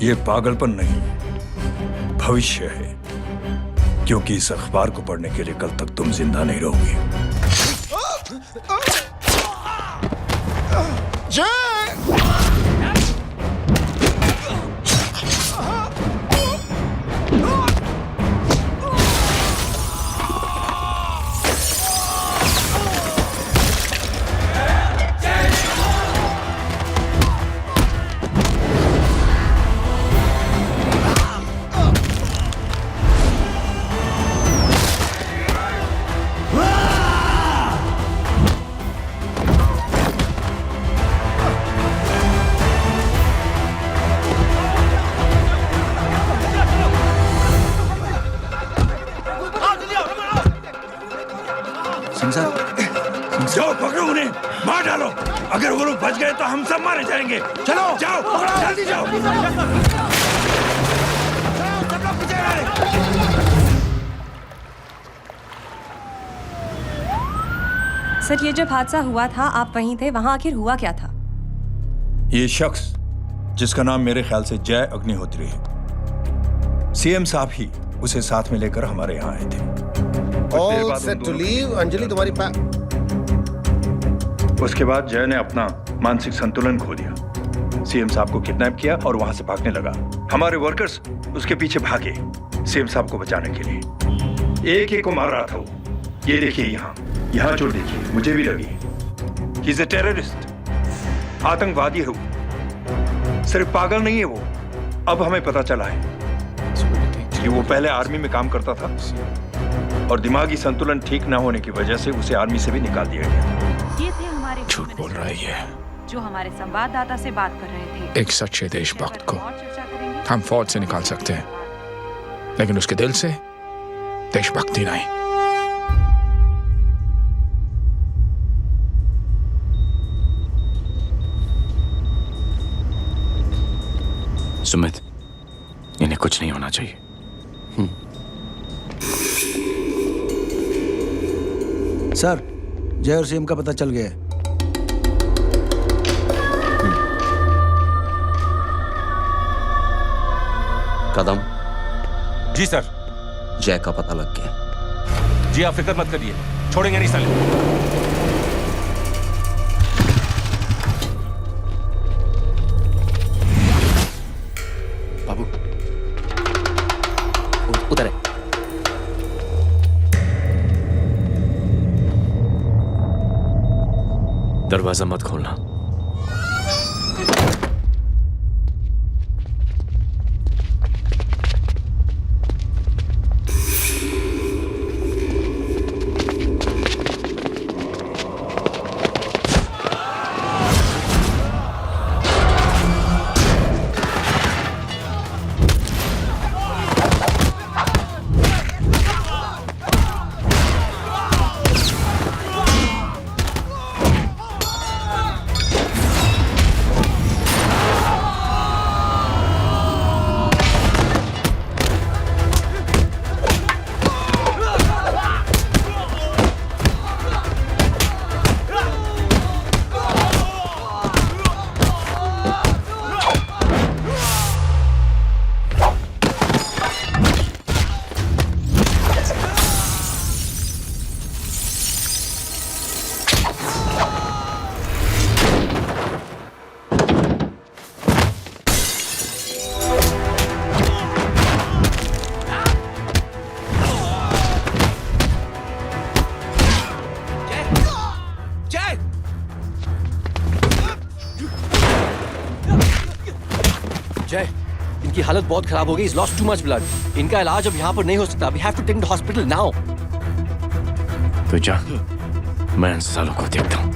ये पागलपन नहीं, भविष्य है, क्योंकि इस अखबार को पढ़ने के लिए कल तक तुम जिंदा नहीं रहोगे। जाओ पकड़ो उन्हें, मार डालो। अगर वो लोग बच गए तो हम सब मारे जाएंगे। चलो जाओ, जल्दी जाओ। सर, ये जब हादसा हुआ था आप वहीं थे, वहां आखिर हुआ क्या था? ये शख्स जिसका नाम मेरे ख्याल से जय अग्निहोत्री है, सीएम साहब ही उसे साथ में लेकर हमारे यहाँ आए थे। अंजलि तुम्हारी उसके बाद जय ने अपना मानसिक संतुलन खो दिया, सीएम साहब को किडनैप किया और वहां से भागने लगा। हमारे वर्कर्स उसके पीछे भागे सीएम साहब को बचाने के लिए। एक एक को मार रहा था वो। ये देखिए यहाँ चोट देखिए, मुझे भी लगी। ही इज अ टेररिस्ट, आतंकवादी है वो। सिर्फ पागल नहीं है वो, अब हमें पता चला है कि वो पहले आर्मी में काम करता था और दिमागी संतुलन ठीक न होने की वजह से उसे आर्मी से भी निकाल दिया गया। ये थे हमारे झूठ बोल रहा है ये, जो हमारे संवाददाता से बात कर रहे थे। एक सच्चे देशभक्त को हम फौज से निकाल सकते हैं, लेकिन उसके दिल से देशभक्ति नहीं। सुमित, इन्हें कुछ नहीं होना चाहिए। सर, जय और सीएम का पता चल गया है। कदम। जी सर। जय का पता लग गया। जी आप फिक्र मत करिए, छोड़ेंगे नहीं साले। बाबू उधर है। दरवाजा मत खोलना। हालत बहुत खराब हो गई, is lost too much blood. इनका इलाज अब यहाँ पर नहीं हो सकता। We have to take him to hospital now. तो जा, मैं इन सालों को देखता हूँ।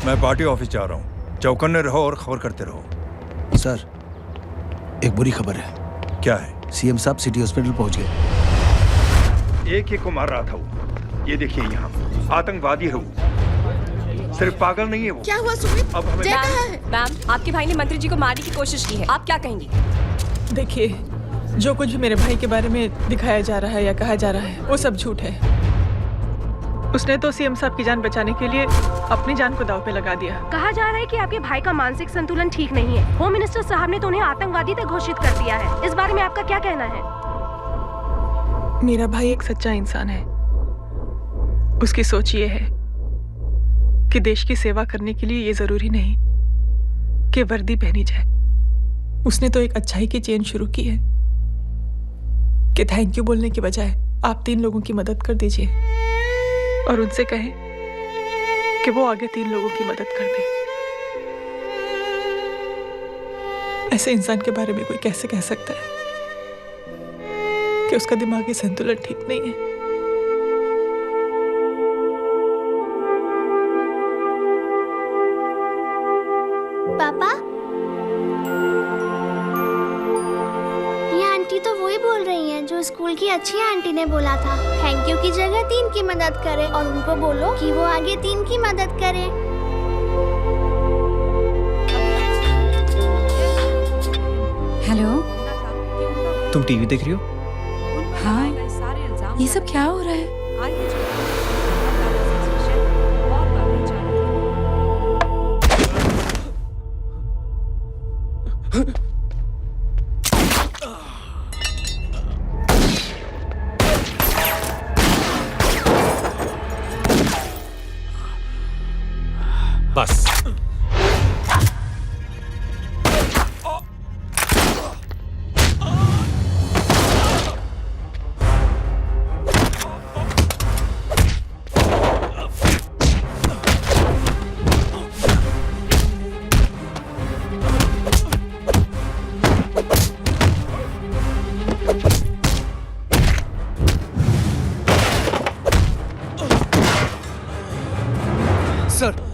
मैं पार्टी ऑफिस जा रहा हूँ। चौकन्ने रहो और खबर करते रहो। सर, एक बुरी खबर है। क्या है? सीएम साहब सिटी हॉस्पिटल पहुंच गए। एक को मार रहा था वो। ये देखिए यहाँ आतंकवादी है वो। सिर्फ पागल नहीं है वो। क्या हुआ सुमित? अब हमें मैम, आपके भाई ने मंत्री जी को मारने की कोशिश की है, आप क्या कहेंगी? देखिए, जो कुछ भी मेरे भाई के बारे में दिखाया जा रहा है या कहा जा रहा है वो सब झूठ है। उसने तो सीएम साहब की जान बचाने के लिए अपनी जान को दांव पे लगा दिया। कहा जा रहा है कि आपके भाई का मानसिक संतुलन ठीक नहीं है। होम मिनिस्टर साहब ने तो उन्हें आतंकवादी तक घोषित कर दिया है। इस बारे में आपका क्या कहना है? मेरा भाई एक सच्चा इंसान है। उसकी सोच ये है कि देश की सेवा करने के लिए ये जरूरी नहीं कि वर्दी पहनी जाए। उसने तो एक अच्छाई की चेन शुरू की है कि थैंक यू बोलने के बजाय आप 3 लोगों की मदद कर दीजिए और उनसे कहें कि वो आगे 3 लोगों की मदद कर दे। ऐसे इंसान के बारे में कोई कैसे कह सकता है कि उसका दिमागी संतुलन ठीक नहीं है? पापा, ये आंटी तो वही बोल रही हैं जो स्कूल की अच्छी आंटी ने बोला था, थैंक यू की जगह 3 की मदद करे और उनको बोलो कि वो आगे 3 की मदद करे। हेलो, तुम टीवी देख रही हो? हाँ, ये सब क्या हो रहा है? बस सर